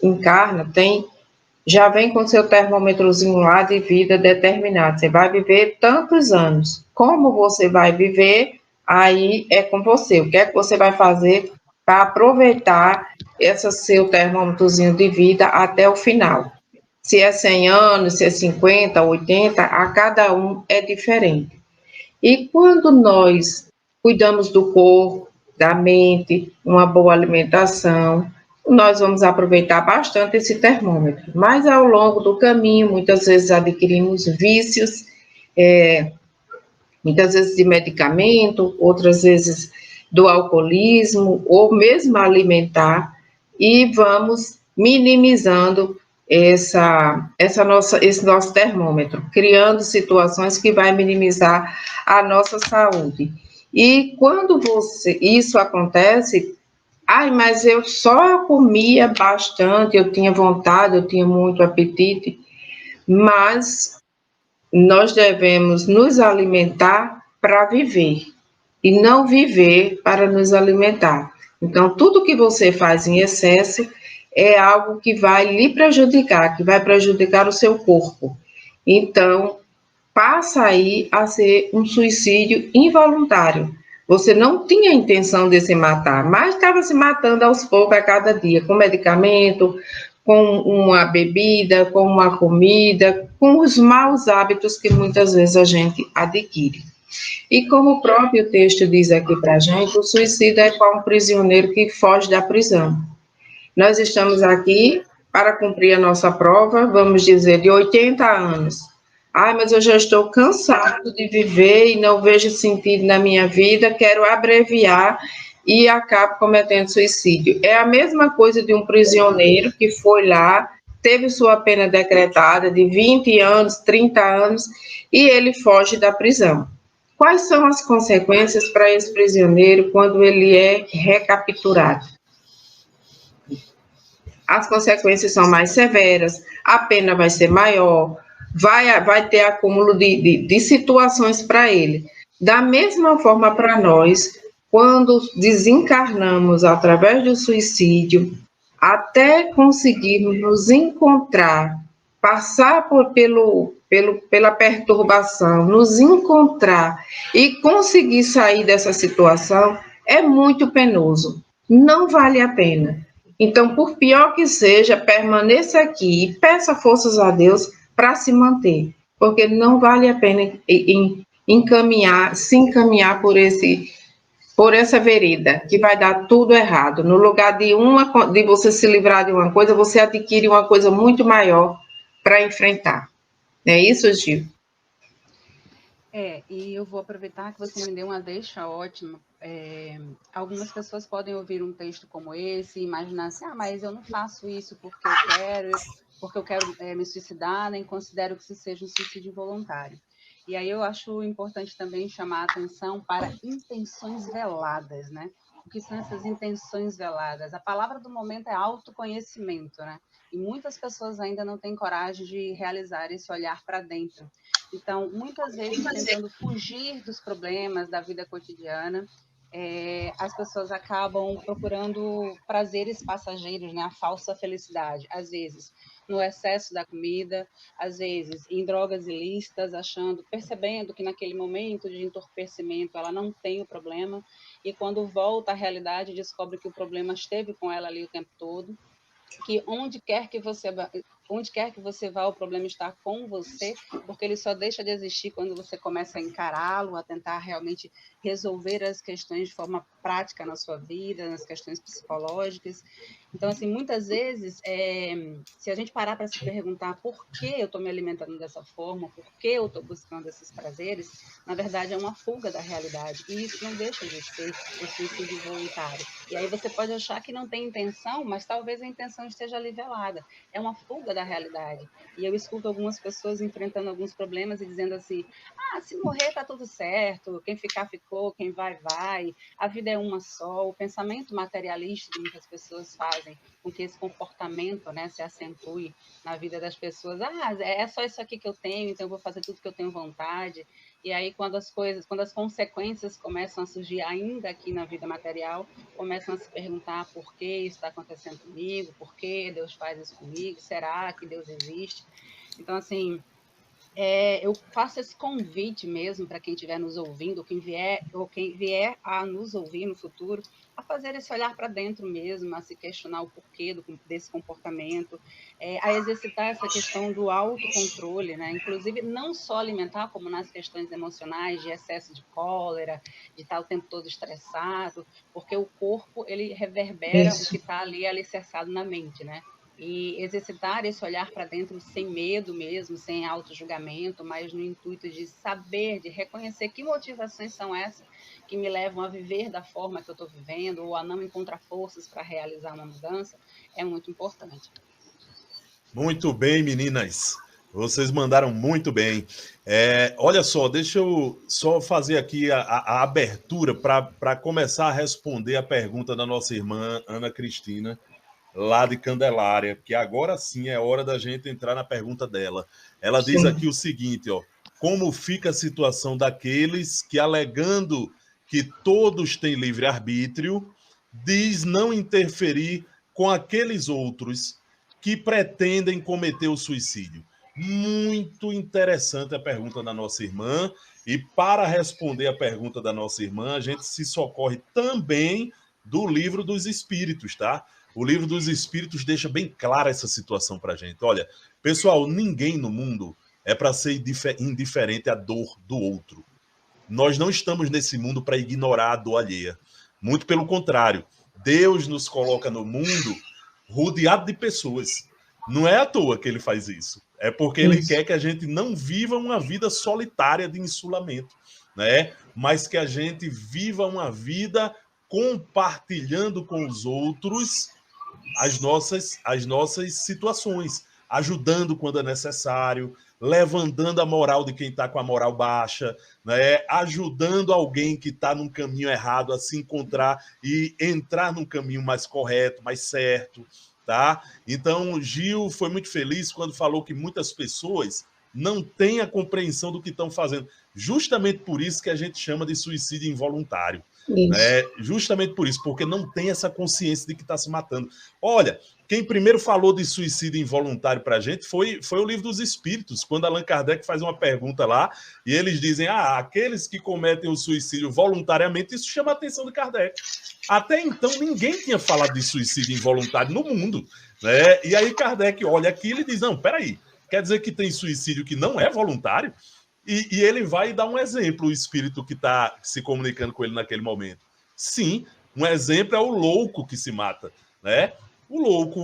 encarna, já vem com seu termômetrozinho lá de vida determinado. Você vai viver tantos anos. Como você vai viver, aí é com você. O que é que você vai fazer para aproveitar esse seu termômetrozinho de vida até o final? Se é 100 anos, se é 50, 80, a cada um é diferente. E quando nós cuidamos do corpo, da mente, uma boa alimentação, nós vamos aproveitar bastante esse termômetro. Mas ao longo do caminho, muitas vezes adquirimos vícios, muitas vezes de medicamento, outras vezes do alcoolismo, ou mesmo alimentar, e vamos minimizando esse nosso termômetro, criando situações que vai minimizar a nossa saúde. E quando isso acontece, mas eu só comia bastante, eu tinha vontade, eu tinha muito apetite, mas nós devemos nos alimentar para viver, e não viver para nos alimentar. Então, tudo que você faz em excesso é algo que vai lhe prejudicar, que vai prejudicar o seu corpo. Então, passa aí a ser um suicídio involuntário. Você não tinha intenção de se matar, mas estava se matando aos poucos a cada dia, com medicamento, com uma bebida, com uma comida, com os maus hábitos que muitas vezes a gente adquire. E como o próprio texto diz aqui para a gente, o suicida é qual um prisioneiro que foge da prisão. Nós estamos aqui para cumprir a nossa prova, vamos dizer, de 80 anos. Mas eu já estou cansado de viver e não vejo sentido na minha vida, quero abreviar e acabo cometendo suicídio. É a mesma coisa de um prisioneiro que foi lá, teve sua pena decretada de 20 anos, 30 anos, e ele foge da prisão. Quais são as consequências para esse prisioneiro quando ele é recapturado? As consequências são mais severas, a pena vai ser maior, vai ter acúmulo de situações para ele. Da mesma forma para nós, quando desencarnamos através do suicídio, até conseguirmos nos encontrar, passar pela perturbação, nos encontrar e conseguir sair dessa situação, é muito penoso. Não vale a pena. Então, por pior que seja, permaneça aqui e peça forças a Deus para se manter, porque não vale a pena se encaminhar por essa vereda, que vai dar tudo errado. No lugar de você se livrar de uma coisa, você adquire uma coisa muito maior para enfrentar. Não é isso, Gil? E eu vou aproveitar que você me deu uma deixa ótima. Algumas pessoas podem ouvir um texto como esse e imaginar assim, mas eu não faço isso porque eu quero me suicidar, nem considero que isso seja um suicídio involuntário. E aí eu acho importante também chamar a atenção para intenções veladas, né? o que são essas intenções veladas. A palavra do momento é autoconhecimento, né? E muitas pessoas ainda não têm coragem de realizar esse olhar para dentro. Então, muitas vezes, tentando fugir dos problemas da vida cotidiana, as pessoas acabam procurando prazeres passageiros, né? A falsa felicidade. Às vezes, no excesso da comida, às vezes, em drogas ilícitas, percebendo que naquele momento de entorpecimento ela não tem o problema, e quando volta à realidade, descobre que o problema esteve com ela ali o tempo todo, que onde quer que você vá, o problema está com você, porque ele só deixa de existir quando você começa a encará-lo, a tentar realmente resolver as questões de forma prática na sua vida, nas questões psicológicas. Então, assim, muitas vezes, se a gente parar para se perguntar por que eu estou me alimentando dessa forma, por que eu estou buscando esses prazeres, na verdade é uma fuga da realidade. E isso não deixa de ser o suicídio voluntário. E aí você pode achar que não tem intenção, mas talvez a intenção esteja ali velada. É uma fuga da realidade. E eu escuto algumas pessoas enfrentando alguns problemas e dizendo assim, se morrer tá tudo certo, quem ficar ficou, quem vai, a vida é uma só. O pensamento materialista que muitas pessoas fazem com que esse comportamento, né, se acentue na vida das pessoas. É só isso aqui que eu tenho, então eu vou fazer tudo que eu tenho vontade. E aí, quando as consequências começam a surgir ainda aqui na vida material, começam a se perguntar por que isso está acontecendo comigo, por que Deus faz isso comigo, será que Deus existe? Então, assim, eu faço esse convite mesmo para quem estiver nos ouvindo, ou quem vier a nos ouvir no futuro, a fazer esse olhar para dentro mesmo, a se questionar o porquê desse comportamento, a exercitar essa questão do autocontrole, né? Inclusive não só alimentar, como nas questões emocionais, de excesso de cólera, de estar o tempo todo estressado, porque o corpo, ele reverbera o que está ali alicerçado na mente, né? E exercitar esse olhar para dentro sem medo mesmo, sem auto-julgamento, mas no intuito de saber, de reconhecer que motivações são essas que me levam a viver da forma que eu estou vivendo ou a não encontrar forças para realizar uma mudança, é muito importante. Muito bem, meninas. Vocês mandaram muito bem. Olha só, deixa eu só fazer aqui a abertura para começar a responder a pergunta da nossa irmã Ana Cristina, lá de Candelária, que agora sim é hora da gente entrar na pergunta dela. Ela diz aqui o seguinte, como fica a situação daqueles que, alegando que todos têm livre-arbítrio, diz não interferir com aqueles outros que pretendem cometer o suicídio? Muito interessante a pergunta da nossa irmã, e para responder a pergunta da nossa irmã, a gente se socorre também do Livro dos Espíritos, tá? O Livro dos Espíritos deixa bem clara essa situação para a gente. Olha, pessoal, ninguém no mundo é para ser indiferente à dor do outro. Nós não estamos nesse mundo para ignorar a dor alheia. Muito pelo contrário. Deus nos coloca no mundo rodeado de pessoas. Não é à toa que ele faz isso. É porque ele quer que a gente não viva uma vida solitária de insulamento, né? Mas que a gente viva uma vida compartilhando com os outros as nossas situações, ajudando quando é necessário, levantando a moral de quem está com a moral baixa, né? Ajudando alguém que está num caminho errado a se encontrar e entrar num caminho mais correto, mais certo, tá? Então, Gil foi muito feliz quando falou que muitas pessoas não têm a compreensão do que estão fazendo. Justamente por isso que a gente chama de suicídio involuntário. Justamente por isso, porque não tem essa consciência de que está se matando. Olha, quem primeiro falou de suicídio involuntário para a gente foi o Livro dos Espíritos, quando Allan Kardec faz uma pergunta lá, e eles dizem, aqueles que cometem o suicídio voluntariamente, isso chama a atenção de Kardec. Até então, ninguém tinha falado de suicídio involuntário no mundo, né? E aí Kardec olha aquilo e diz, não, peraí, quer dizer que tem suicídio que não é voluntário? E ele vai dar um exemplo, o espírito que está se comunicando com ele naquele momento. Sim, um exemplo é o louco que se mata, né? O louco,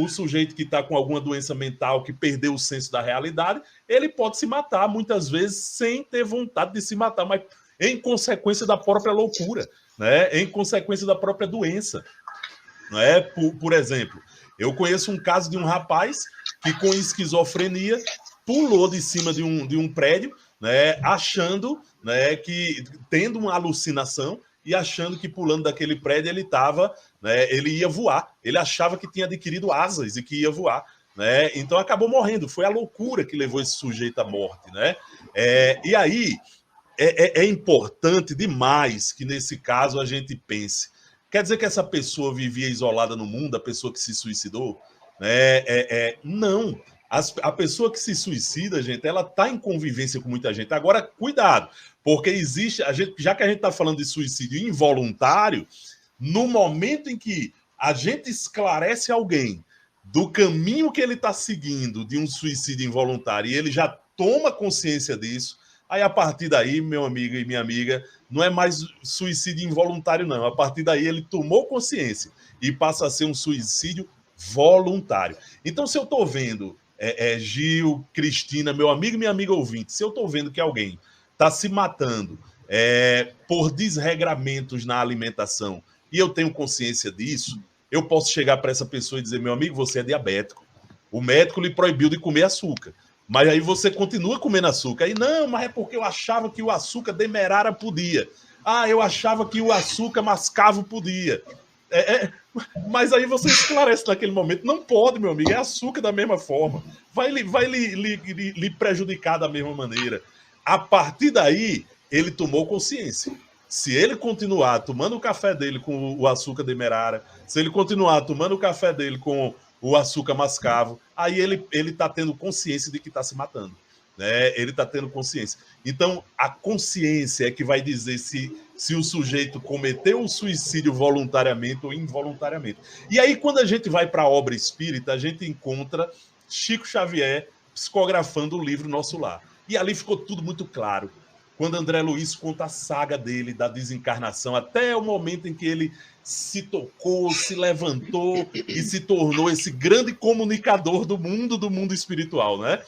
o sujeito que está com alguma doença mental, que perdeu o senso da realidade, ele pode se matar, muitas vezes, sem ter vontade de se matar, mas em consequência da própria loucura, né? Em consequência da própria doença. Né? Por exemplo, eu conheço um caso de um rapaz que, com esquizofrenia, pulou de cima de um prédio, né, achando, né, que, tendo uma alucinação, e achando que pulando daquele prédio ele estava, né, ele ia voar. Ele achava que tinha adquirido asas e que ia voar, né? Então acabou morrendo. Foi a loucura que levou esse sujeito à morte, né? E aí é importante demais que nesse caso a gente pense. Quer dizer que essa pessoa vivia isolada no mundo, a pessoa que se suicidou? Não. A pessoa que se suicida, gente, ela está em convivência com muita gente. Agora, cuidado, porque existe, já que a gente está falando de suicídio involuntário, no momento em que a gente esclarece alguém do caminho que ele está seguindo de um suicídio involuntário e ele já toma consciência disso, aí a partir daí, meu amigo e minha amiga, não é mais suicídio involuntário, não. A partir daí ele tomou consciência e passa a ser um suicídio voluntário. Então, se eu estou vendo Gil, Cristina, meu amigo e minha amiga ouvinte, se eu estou vendo que alguém está se matando por desregramentos na alimentação e eu tenho consciência disso, eu posso chegar para essa pessoa e dizer, meu amigo, você é diabético. O médico lhe proibiu de comer açúcar. Mas aí você continua comendo açúcar. Aí, não, mas é porque eu achava que o açúcar demerara podia. Ah, eu achava que o açúcar mascavo podia. Mas aí você esclarece naquele momento. Não pode, meu amigo, é açúcar da mesma forma. Vai lhe prejudicar da mesma maneira. A partir daí, ele tomou consciência. Se ele continuar tomando o café dele com o açúcar demerara, se ele continuar tomando o café dele com o açúcar mascavo, aí ele está tendo consciência de que está se matando. Né? Ele está tendo consciência. Então, a consciência é que vai dizer se o sujeito cometeu o suicídio voluntariamente ou involuntariamente. E aí, quando a gente vai para a obra espírita, a gente encontra Chico Xavier psicografando o livro Nosso Lar. E ali ficou tudo muito claro. Quando André Luiz conta a saga dele, da desencarnação, até o momento em que ele se tocou, se levantou e se tornou esse grande comunicador do mundo espiritual, né?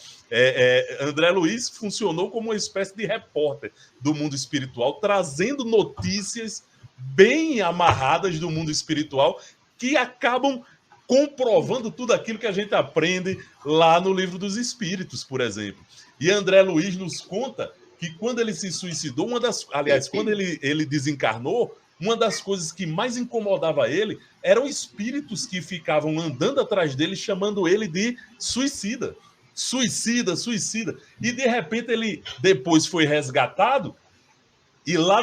André Luiz funcionou como uma espécie de repórter do mundo espiritual, trazendo notícias bem amarradas do mundo espiritual que acabam comprovando tudo aquilo que a gente aprende lá no Livro dos Espíritos, por exemplo. E André Luiz nos conta que quando ele se suicidou, quando ele desencarnou, uma das coisas que mais incomodava ele eram espíritos que ficavam andando atrás dele, chamando ele de suicida. Suicida, suicida. E, de repente, ele depois foi resgatado e lá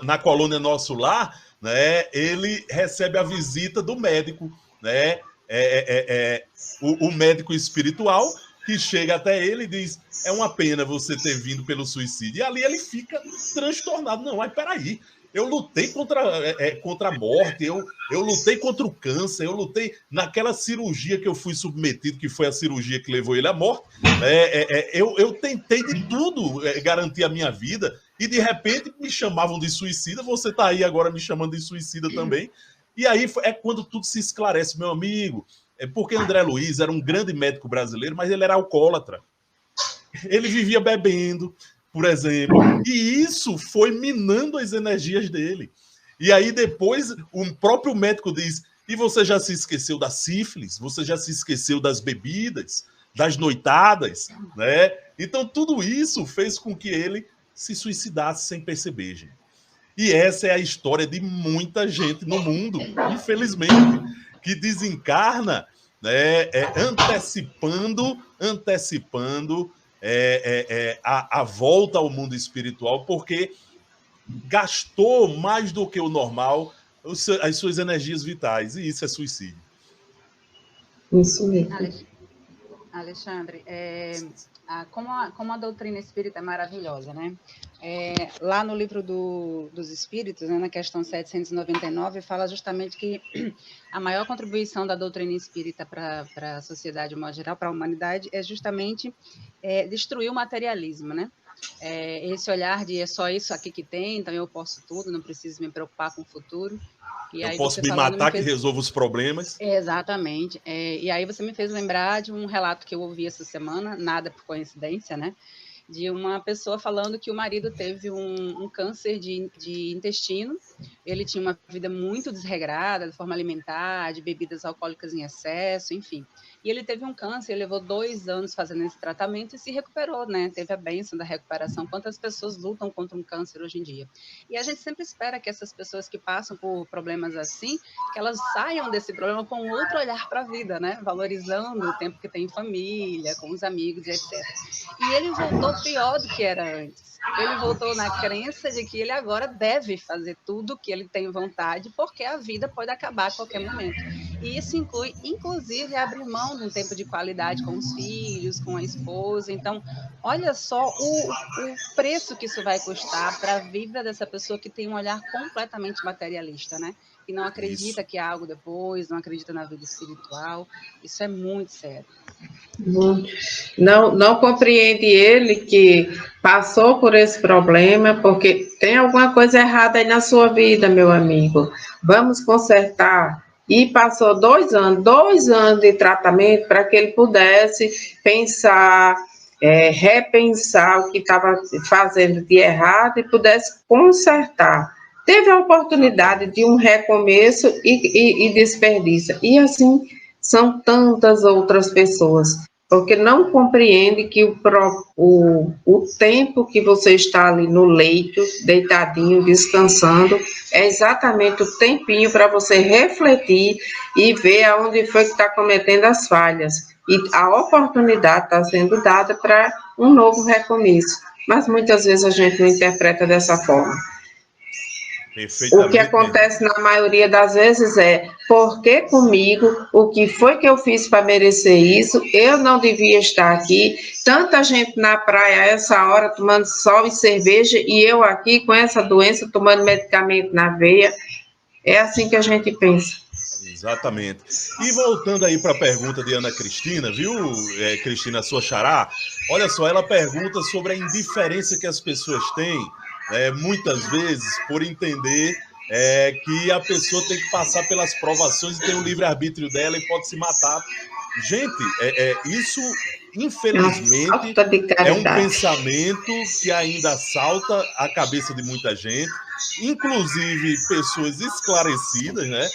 na colônia Nosso Lar, né, ele recebe a visita do médico, né, o médico espiritual, que chega até ele e diz, é uma pena você ter vindo pelo suicídio. E ali ele fica transtornado. Não, mas peraí, eu lutei contra a morte, eu lutei contra o câncer, eu lutei naquela cirurgia que eu fui submetido, que foi a cirurgia que levou ele à morte. Eu tentei de tudo garantir a minha vida e, de repente, me chamavam de suicida. Você está aí agora me chamando de suicida também. E aí é quando tudo se esclarece, meu amigo. Porque André Luiz era um grande médico brasileiro, mas ele era alcoólatra. Ele vivia bebendo, por exemplo. E isso foi minando as energias dele. E aí depois o próprio médico diz, e você já se esqueceu da sífilis? Você já se esqueceu das bebidas? Das noitadas? Né? Então tudo isso fez com que ele se suicidasse sem perceber, gente. E essa é a história de muita gente no mundo, infelizmente, que desencarna, né, antecipando a volta ao mundo espiritual, porque gastou mais do que o normal as suas energias vitais, e isso é suicídio. Isso mesmo. Alexandre, como a doutrina espírita é maravilhosa, né? Lá no livro dos Espíritos, né, na questão 799, fala justamente que a maior contribuição da doutrina espírita para a sociedade, de modo geral, para a humanidade, é justamente destruir o materialismo, né? Esse olhar de é só isso aqui que tem, então eu posso tudo, não preciso me preocupar com o futuro. E aí, eu posso me matar que resolva os problemas. Exatamente. E aí você me fez lembrar de um relato que eu ouvi essa semana, nada por coincidência, né? De uma pessoa falando que o marido teve um câncer de intestino. Ele tinha uma vida muito desregrada, de forma alimentar, de bebidas alcoólicas em excesso, enfim. E ele teve um câncer, ele levou 2 anos fazendo esse tratamento e se recuperou, né? Teve a bênção da recuperação. Quantas pessoas lutam contra um câncer hoje em dia? E a gente sempre espera que essas pessoas que passam por problemas assim, que elas saiam desse problema com outro olhar para a vida, né? Valorizando o tempo que tem em família, com os amigos e etc. E ele voltou pior do que era antes. Ele voltou na crença de que ele agora deve fazer tudo que ele tem vontade, porque a vida pode acabar a qualquer momento. E isso inclui, inclusive, abrir mão de um tempo de qualidade com os filhos, com a esposa. Então, olha só o preço que isso vai custar para a vida dessa pessoa que tem um olhar completamente materialista, né? Que não acredita que há algo depois, não acredita na vida espiritual. Isso é muito sério. Não compreende ele que passou por esse problema, porque tem alguma coisa errada aí na sua vida, meu amigo. Vamos consertar. E passou 2 anos de tratamento para que ele pudesse pensar, repensar o que estava fazendo de errado e pudesse consertar. Teve a oportunidade de um recomeço e desperdiça. E assim são tantas outras pessoas, porque não compreende que o tempo que você está ali no leito, deitadinho, descansando, é exatamente o tempinho para você refletir e ver aonde foi que está cometendo as falhas. E a oportunidade está sendo dada para um novo recomeço. Mas muitas vezes a gente não interpreta dessa forma. O que acontece na maioria das vezes é, por que comigo? O que foi que eu fiz para merecer isso? Eu não devia estar aqui. Tanta gente na praia a essa hora tomando sol e cerveja e eu aqui com essa doença tomando medicamento na veia. É assim que a gente pensa. Exatamente. E voltando aí para a pergunta de Ana Cristina, viu, Cristina, sua xará? Olha só, ela pergunta sobre a indiferença que as pessoas têm, muitas vezes, por entender que a pessoa tem que passar pelas provações e tem o livre-arbítrio dela e pode se matar. Gente, isso, infelizmente, é um pensamento que ainda assalta a cabeça de muita gente, inclusive pessoas esclarecidas, né,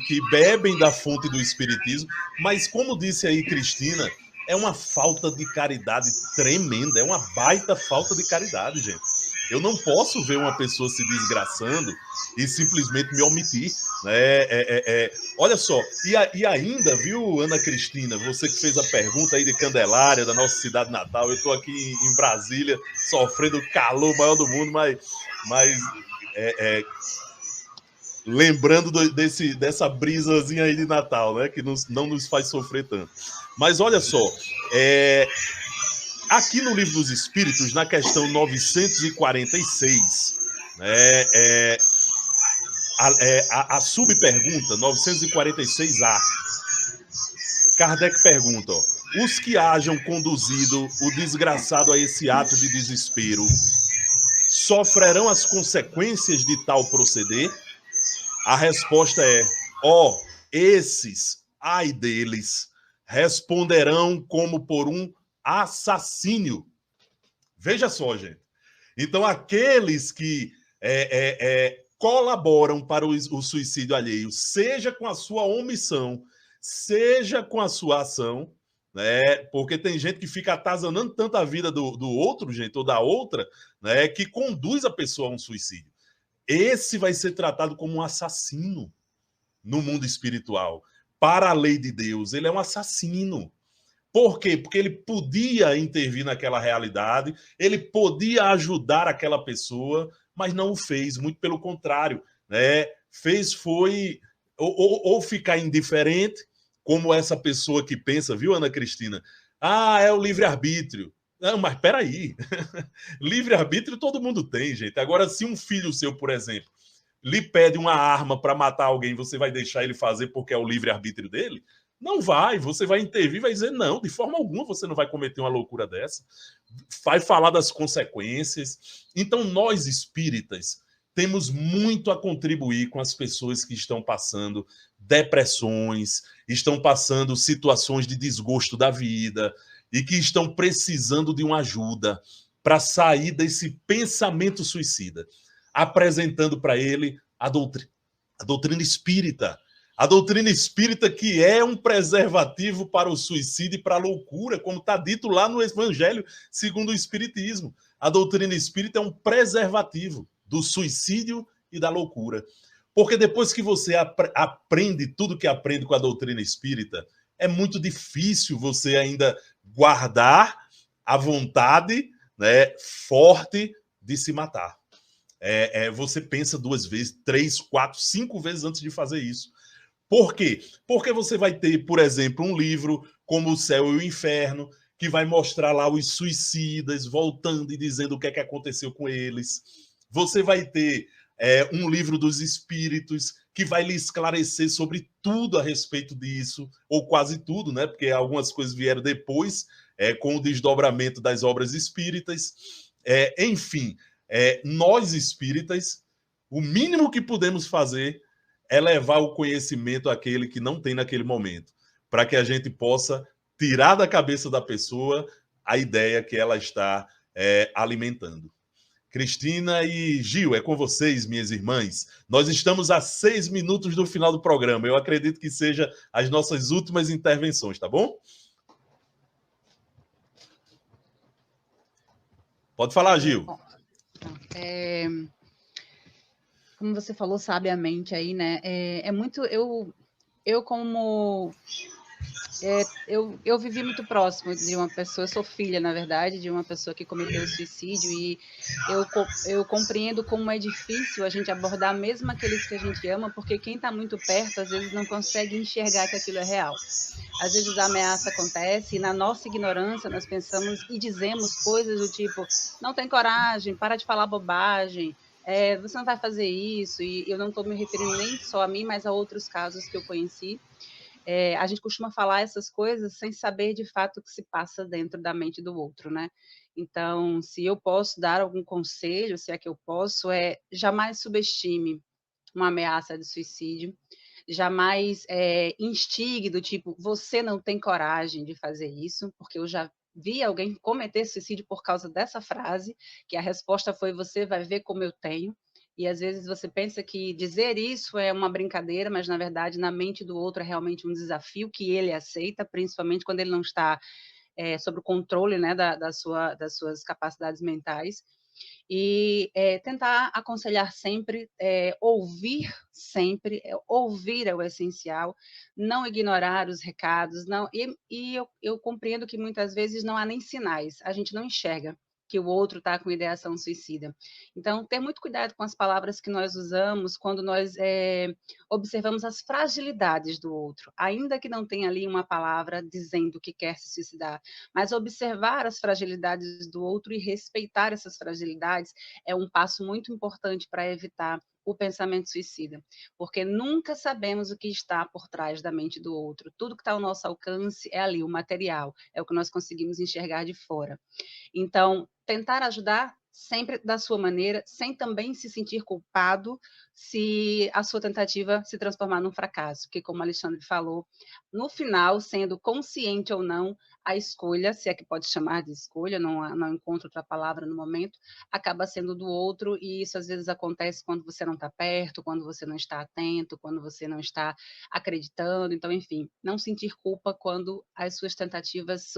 que bebem da fonte do espiritismo, mas como disse aí Cristina, é uma falta de caridade tremenda, é uma baita falta de caridade, gente. Eu não posso ver uma pessoa se desgraçando e simplesmente me omitir. Olha só, e ainda, viu, Ana Cristina, você que fez a pergunta aí de Candelária, da nossa cidade natal, eu estou aqui em Brasília, sofrendo o calor maior do mundo, mas lembrando dessa brisazinha aí de Natal, né, que não nos faz sofrer tanto. Mas olha só, aqui no Livro dos Espíritos, na questão 946, a subpergunta 946A, Kardec pergunta, os que hajam conduzido o desgraçado a esse ato de desespero sofrerão as consequências de tal proceder? A resposta é, esses, ai deles, responderão como por um assassínio. Veja só, gente. Então, aqueles que colaboram para o suicídio alheio, seja com a sua omissão, seja com a sua ação, né? Porque tem gente que fica atazanando tanto a vida do outro, gente, ou da outra, né, que conduz a pessoa a um suicídio. Esse vai ser tratado como um assassino no mundo espiritual. Para a lei de Deus, ele é um assassino. Por quê? Porque ele podia intervir naquela realidade, ele podia ajudar aquela pessoa, mas não o fez, muito pelo contrário, né? Foi ou ficar indiferente, como essa pessoa que pensa, viu, Ana Cristina? É o livre-arbítrio. Não, mas peraí. Livre-arbítrio todo mundo tem, gente. Agora, se um filho seu, por exemplo, lhe pede uma arma para matar alguém, você vai deixar ele fazer porque é o livre-arbítrio dele? Não vai. Você vai intervir, vai dizer, não, de forma alguma você não vai cometer uma loucura dessa. Vai falar das consequências. Então, nós espíritas temos muito a contribuir com as pessoas que estão passando depressões, estão passando situações de desgosto da vida, e que estão precisando de uma ajuda para sair desse pensamento suicida, apresentando para ele a doutrina espírita, A doutrina espírita que é um preservativo para o suicídio e para a loucura, como está dito lá no Evangelho segundo o Espiritismo. A doutrina espírita é um preservativo do suicídio e da loucura. Porque depois que você aprende tudo que aprende com a doutrina espírita, é muito difícil você ainda guardar a vontade, né, forte de se matar. Você pensa 2 vezes, 3, 4, 5 vezes antes de fazer isso. Por quê? Porque você vai ter, por exemplo, um livro como O Céu e o Inferno, que vai mostrar lá os suicidas voltando e dizendo o que é que aconteceu com eles. Você vai ter um livro dos espíritos que vai lhe esclarecer sobre tudo a respeito disso, ou quase tudo, né? Porque algumas coisas vieram depois, com o desdobramento das obras espíritas. Enfim, nós espíritas, o mínimo que podemos fazer é levar o conhecimento àquele que não tem naquele momento, para que a gente possa tirar da cabeça da pessoa a ideia que ela está alimentando. Cristina e Gil, é com vocês, minhas irmãs. Nós estamos a 6 minutos do final do programa. Eu acredito que seja as nossas últimas intervenções, tá bom? Pode falar, Gil. Como você falou sabiamente aí, né? Eu vivi muito próximo de uma pessoa, eu sou filha, na verdade, de uma pessoa que cometeu suicídio, e eu compreendo como é difícil a gente abordar mesmo aqueles que a gente ama, porque quem está muito perto, às vezes, não consegue enxergar que aquilo é real. Às vezes a ameaça acontece e, na nossa ignorância, nós pensamos e dizemos coisas do tipo: não tem coragem, para de falar bobagem, você não vai fazer isso. E eu não estou me referindo nem só a mim, mas a outros casos que eu conheci. A gente costuma falar essas coisas sem saber de fato o que se passa dentro da mente do outro, né? Então, se eu posso dar algum conselho, se é que eu posso, jamais subestime uma ameaça de suicídio, jamais instigue do tipo: você não tem coragem de fazer isso, porque eu já vi alguém cometer suicídio por causa dessa frase, que a resposta foi: você vai ver como eu tenho. E às vezes você pensa que dizer isso é uma brincadeira, mas na verdade na mente do outro é realmente um desafio que ele aceita, principalmente quando ele não está sob o controle, né, das suas capacidades mentais. E tentar aconselhar sempre, ouvir sempre, ouvir é o essencial, não ignorar os recados, não. E eu compreendo que muitas vezes não há nem sinais, a gente não enxerga que o outro está com ideação suicida. Então, ter muito cuidado com as palavras que nós usamos quando nós observamos as fragilidades do outro, ainda que não tenha ali uma palavra dizendo que quer se suicidar, mas observar as fragilidades do outro e respeitar essas fragilidades é um passo muito importante para evitar o pensamento suicida, porque nunca sabemos o que está por trás da mente do outro. Tudo que está ao nosso alcance é ali, o material, é o que nós conseguimos enxergar de fora. Então, tentar ajudar sempre da sua maneira, sem também se sentir culpado se a sua tentativa se transformar num fracasso, porque, como o Alexandre falou, no final, sendo consciente ou não, a escolha, se é que pode chamar de escolha, não encontro outra palavra no momento, acaba sendo do outro, e isso às vezes acontece quando você não está perto, quando você não está atento, quando você não está acreditando. Então, enfim, não sentir culpa quando as suas tentativas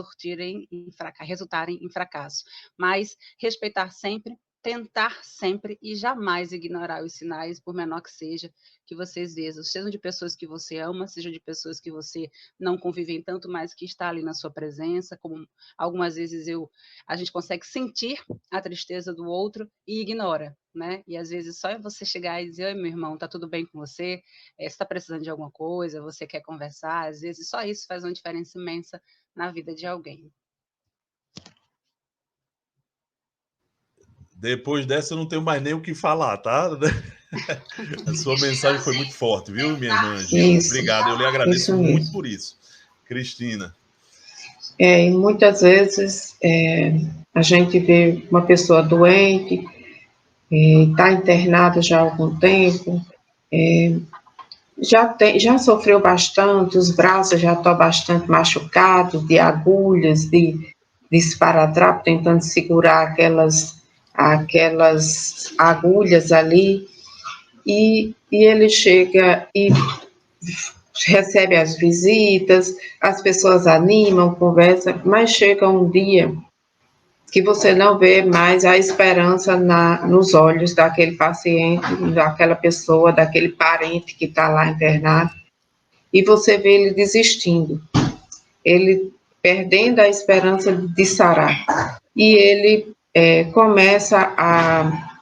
resultarem em fracasso, mas respeitar sempre, tentar sempre e jamais ignorar os sinais, por menor que seja, que vocês vejam, sejam de pessoas que você ama, sejam de pessoas que você não convivem tanto, mas que está ali na sua presença, como algumas vezes a gente consegue sentir a tristeza do outro e ignora, né? E às vezes só é você chegar e dizer: oi, meu irmão, tá tudo bem com você? Você está precisando de alguma coisa? Você quer conversar? Às vezes só isso faz uma diferença imensa na vida de alguém. Depois dessa, eu não tenho mais nem o que falar, tá? A sua mensagem foi muito forte, viu, minha irmã? Isso. Obrigado, eu lhe agradeço muito por isso. Cristina. E muitas vezes a gente vê uma pessoa doente, está internada já há algum tempo, já sofreu bastante, os braços já estão bastante machucados, de agulhas, de esparadrapo, tentando segurar aquelas agulhas ali, e ele chega e recebe as visitas, as pessoas animam, conversam, mas chega um dia que você não vê mais a esperança nos olhos daquele paciente, daquela pessoa, daquele parente que está lá internado, e você vê ele desistindo, ele perdendo a esperança de sarar, e ele começa a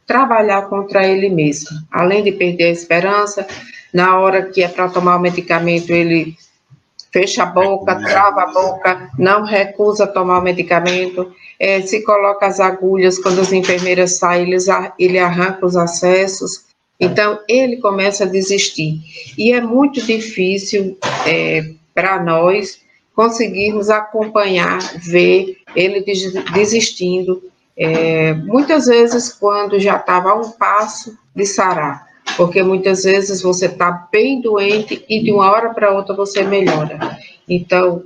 trabalhar contra ele mesmo, além de perder a esperança, na hora que é para tomar o medicamento, ele fecha a boca, trava a boca, não recusa tomar o medicamento, se coloca as agulhas, quando as enfermeiras saem, ele arranca os acessos, então ele começa a desistir. E é muito difícil para nós conseguirmos acompanhar, ver ele desistindo, muitas vezes quando já estava a um passo de sarar, porque muitas vezes você está bem doente e de uma hora para outra você melhora. Então,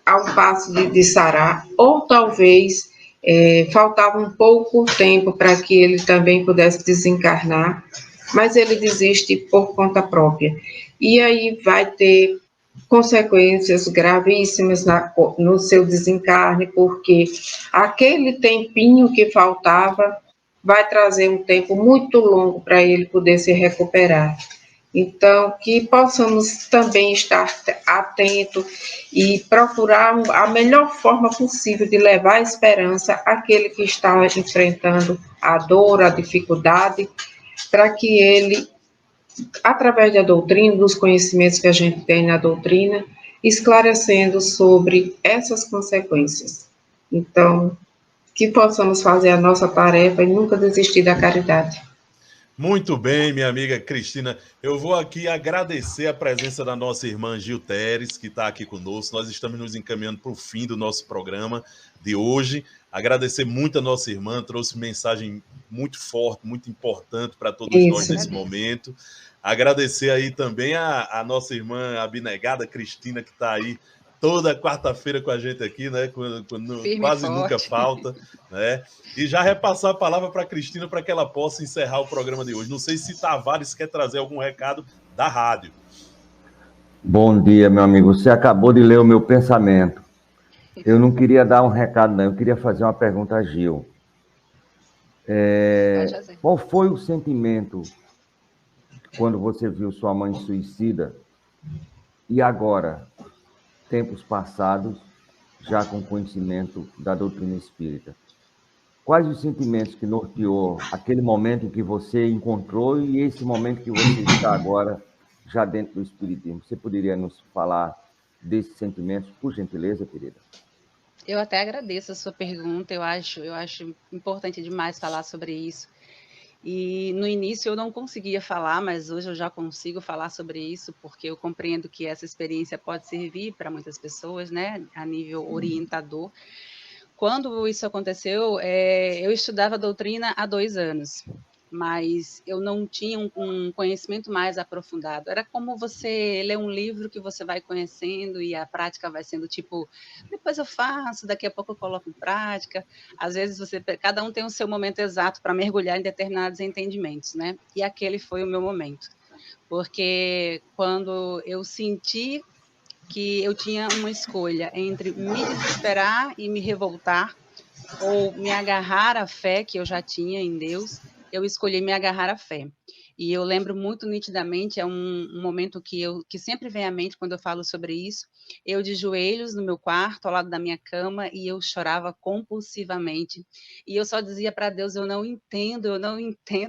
a um passo de sarar, ou talvez faltava um pouco tempo para que ele também pudesse desencarnar, mas ele desiste por conta própria. E aí vai ter consequências gravíssimas no seu desencarne, porque aquele tempinho que faltava vai trazer um tempo muito longo para ele poder se recuperar. Então, que possamos também estar atentos e procurar a melhor forma possível de levar a esperança àquele que está enfrentando a dor, a dificuldade, para que ele, através da doutrina, dos conhecimentos que a gente tem na doutrina, esclarecendo sobre essas consequências. Então, que possamos fazer a nossa tarefa e nunca desistir da caridade. Muito bem, minha amiga Cristina. Eu vou aqui agradecer a presença da nossa irmã Gil Teres, que está aqui conosco. Nós estamos nos encaminhando para o fim do nosso programa de hoje. Agradecer muito a nossa irmã, trouxe mensagem muito forte, muito importante para todos nós nesse momento. Agradecer aí também a nossa irmã abnegada Cristina, que está aí toda quarta-feira com a gente aqui, né? Quando quase nunca falta, né? E já repassar a palavra para a Cristina para que ela possa encerrar o programa de hoje. Não sei se Tavares quer trazer algum recado da rádio. Bom dia, meu amigo. Você acabou de ler o meu pensamento. Eu não queria dar um recado, não. Eu queria fazer uma pergunta a Gil. Qual foi o sentimento quando você viu sua mãe suicida? E agora, tempos passados, já com conhecimento da doutrina espírita, quais os sentimentos que norteou aquele momento em que você encontrou e esse momento que você está agora, já dentro do espiritismo? Você poderia nos falar desses sentimentos, por gentileza, querida? Eu até agradeço a sua pergunta, eu acho importante demais falar sobre isso. E no início eu não conseguia falar, mas hoje eu já consigo falar sobre isso, porque eu compreendo que essa experiência pode servir para muitas pessoas, né, a nível orientador. Quando isso aconteceu, eu estudava doutrina há 2 anos, mas eu não tinha um conhecimento mais aprofundado. Era como você ler um livro que você vai conhecendo e a prática vai sendo tipo, depois eu faço, daqui a pouco eu coloco em prática. Às vezes cada um tem o seu momento exato para mergulhar em determinados entendimentos, né? E aquele foi o meu momento, porque quando eu senti que eu tinha uma escolha entre me desesperar e me revoltar, ou me agarrar à fé que eu já tinha em Deus, eu escolhi me agarrar à fé. E eu lembro muito nitidamente, é um momento que sempre vem à mente quando eu falo sobre isso, eu de joelhos no meu quarto, ao lado da minha cama, e eu chorava compulsivamente. E eu só dizia para Deus, eu não entendo,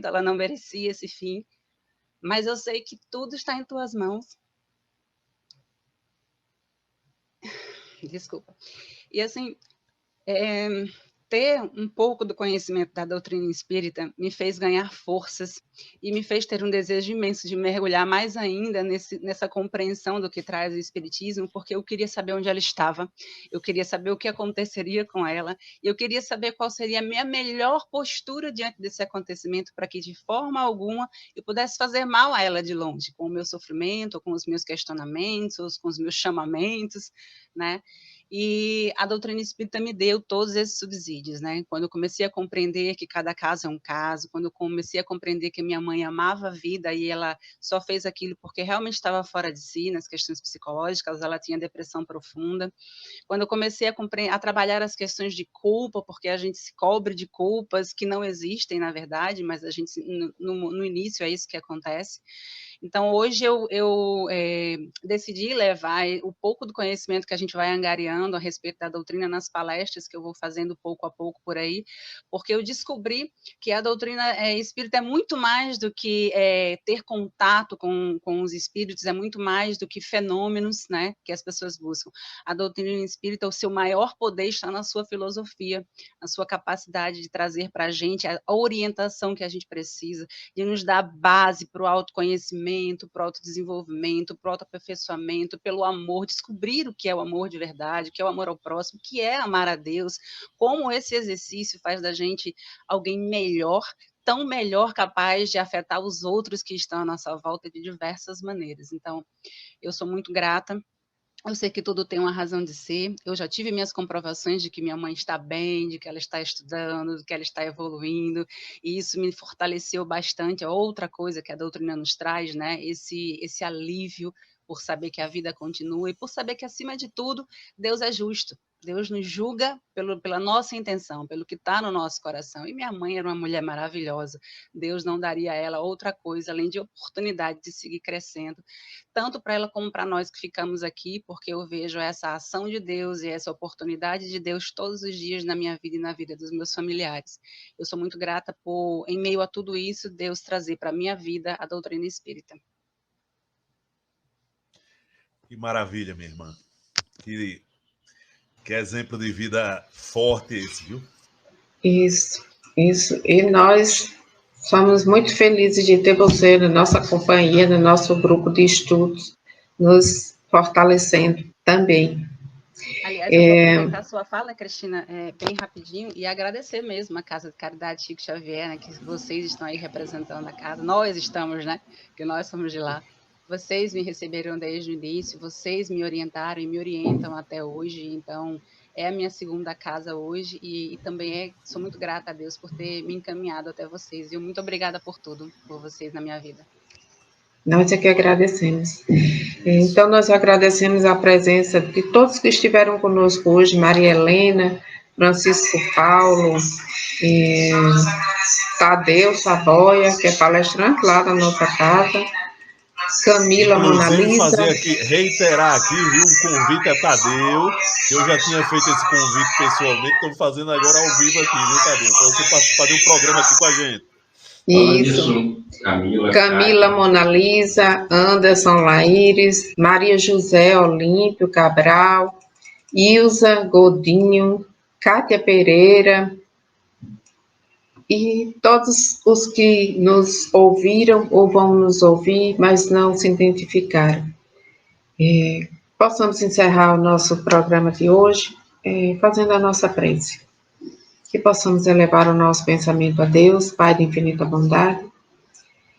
ela não merecia esse fim, mas eu sei que tudo está em tuas mãos. Desculpa. E assim, ter um pouco do conhecimento da doutrina espírita me fez ganhar forças e me fez ter um desejo imenso de mergulhar mais ainda nessa compreensão do que traz o espiritismo, porque eu queria saber onde ela estava, eu queria saber o que aconteceria com ela, e eu queria saber qual seria a minha melhor postura diante desse acontecimento, para que de forma alguma eu pudesse fazer mal a ela de longe, com o meu sofrimento, com os meus questionamentos, com os meus chamamentos, né? E a doutrina espírita me deu todos esses subsídios, né? Quando eu comecei a compreender que cada caso é um caso, quando eu comecei a compreender que minha mãe amava a vida e ela só fez aquilo porque realmente estava fora de si, nas questões psicológicas, ela tinha depressão profunda. Quando eu comecei a trabalhar as questões de culpa, porque a gente se cobre de culpas que não existem, na verdade, mas a gente, no início é isso que acontece. Então, hoje eu decidi levar o pouco do conhecimento que a gente vai angariando a respeito da doutrina nas palestras que eu vou fazendo pouco a pouco por aí, porque eu descobri que a doutrina espírita é muito mais do que ter contato com os espíritos, é muito mais do que fenômenos, né, que as pessoas buscam. A doutrina espírita, o seu maior poder está na sua filosofia, na sua capacidade de trazer para a gente a orientação que a gente precisa, de nos dar base para o autoconhecimento, para o autodesenvolvimento, para o autoaperfeiçoamento, pelo amor, descobrir o que é o amor de verdade, o que é o amor ao próximo, o que é amar a Deus, como esse exercício faz da gente alguém melhor, tão melhor capaz de afetar os outros que estão à nossa volta de diversas maneiras. Então, eu sou muito grata. Eu sei que tudo tem uma razão de ser. Eu já tive minhas comprovações de que minha mãe está bem, de que ela está estudando, de que ela está evoluindo, e isso me fortaleceu bastante. É outra coisa que a doutrina nos traz, né? Esse alívio por saber que a vida continua e por saber que, acima de tudo, Deus é justo. Deus nos julga pela nossa intenção, pelo que está no nosso coração. E minha mãe era uma mulher maravilhosa. Deus não daria a ela outra coisa, além de oportunidade de seguir crescendo, tanto para ela como para nós que ficamos aqui, porque eu vejo essa ação de Deus e essa oportunidade de Deus todos os dias na minha vida e na vida dos meus familiares. Eu sou muito grata por, em meio a tudo isso, Deus trazer para a minha vida a doutrina espírita. Que maravilha, minha irmã. Que exemplo de vida forte esse, viu? Isso. E nós somos muito felizes de ter você na nossa companhia, no nosso grupo de estudos, nos fortalecendo também. Aliás, eu vou aproveitar a sua fala, Cristina, bem rapidinho, e agradecer mesmo a Casa de Caridade Chico Xavier, né, que vocês estão aí representando a casa. Nós estamos, né? Que nós somos de lá. Vocês me receberam desde o início, vocês me orientaram e me orientam até hoje, então é a minha segunda casa hoje e também sou muito grata a Deus por ter me encaminhado até vocês. E muito obrigada por tudo, por vocês na minha vida. Nós é que agradecemos. Então, nós agradecemos a presença de todos que estiveram conosco hoje, Maria Helena, Francisco Paulo, Tadeu Saboia, que é palestrante lá da nossa casa, Camila Monalisa. Fazer aqui, reiterar aqui, viu, um convite a Tadeu, que eu já tinha feito esse convite pessoalmente, estou fazendo agora ao vivo aqui, viu, Tadeu? Para você participar de um programa aqui com a gente. Isso. Camila Monalisa, Anderson Laíris, Maria José Olímpio Cabral, Ilza Godinho, Cátia Pereira, e todos os que nos ouviram ou vão nos ouvir, mas não se identificaram. Possamos encerrar o nosso programa de hoje fazendo a nossa prece. Que possamos elevar o nosso pensamento a Deus, Pai de infinita bondade,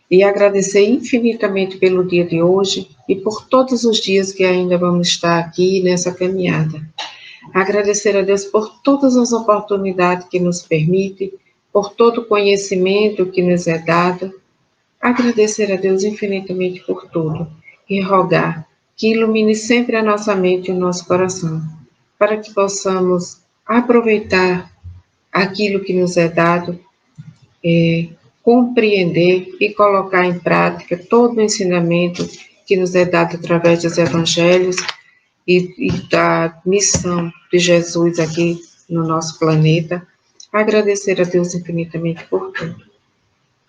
e agradecer infinitamente pelo dia de hoje e por todos os dias que ainda vamos estar aqui nessa caminhada. Agradecer a Deus por todas as oportunidades que nos permite, por todo o conhecimento que nos é dado, agradecer a Deus infinitamente por tudo e rogar que ilumine sempre a nossa mente e o nosso coração, para que possamos aproveitar aquilo que nos é dado, compreender e colocar em prática todo o ensinamento que nos é dado através dos evangelhos e da missão de Jesus aqui no nosso planeta. Agradecer a Deus infinitamente por tudo.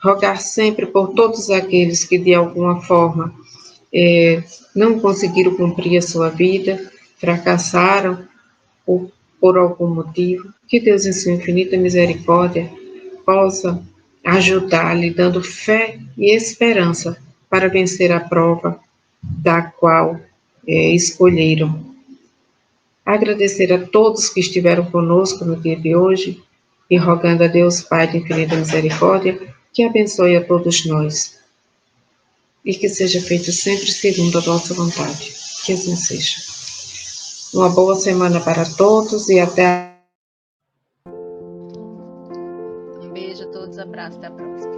Rogar sempre por todos aqueles que, de alguma forma, não conseguiram cumprir a sua vida, fracassaram por algum motivo. Que Deus, em sua infinita misericórdia, possa ajudar, lhe dando fé e esperança para vencer a prova da qual escolheram. Agradecer a todos que estiveram conosco no dia de hoje, e rogando a Deus, Pai de infinita misericórdia, que abençoe a todos nós. E que seja feito sempre segundo a vossa vontade. Que assim seja. Uma boa semana para todos e até Um beijo a todos, abraço, até a próxima.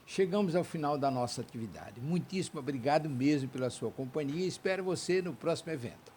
Chegamos ao final da nossa atividade. Muitíssimo obrigado mesmo pela sua companhia e espero você no próximo evento.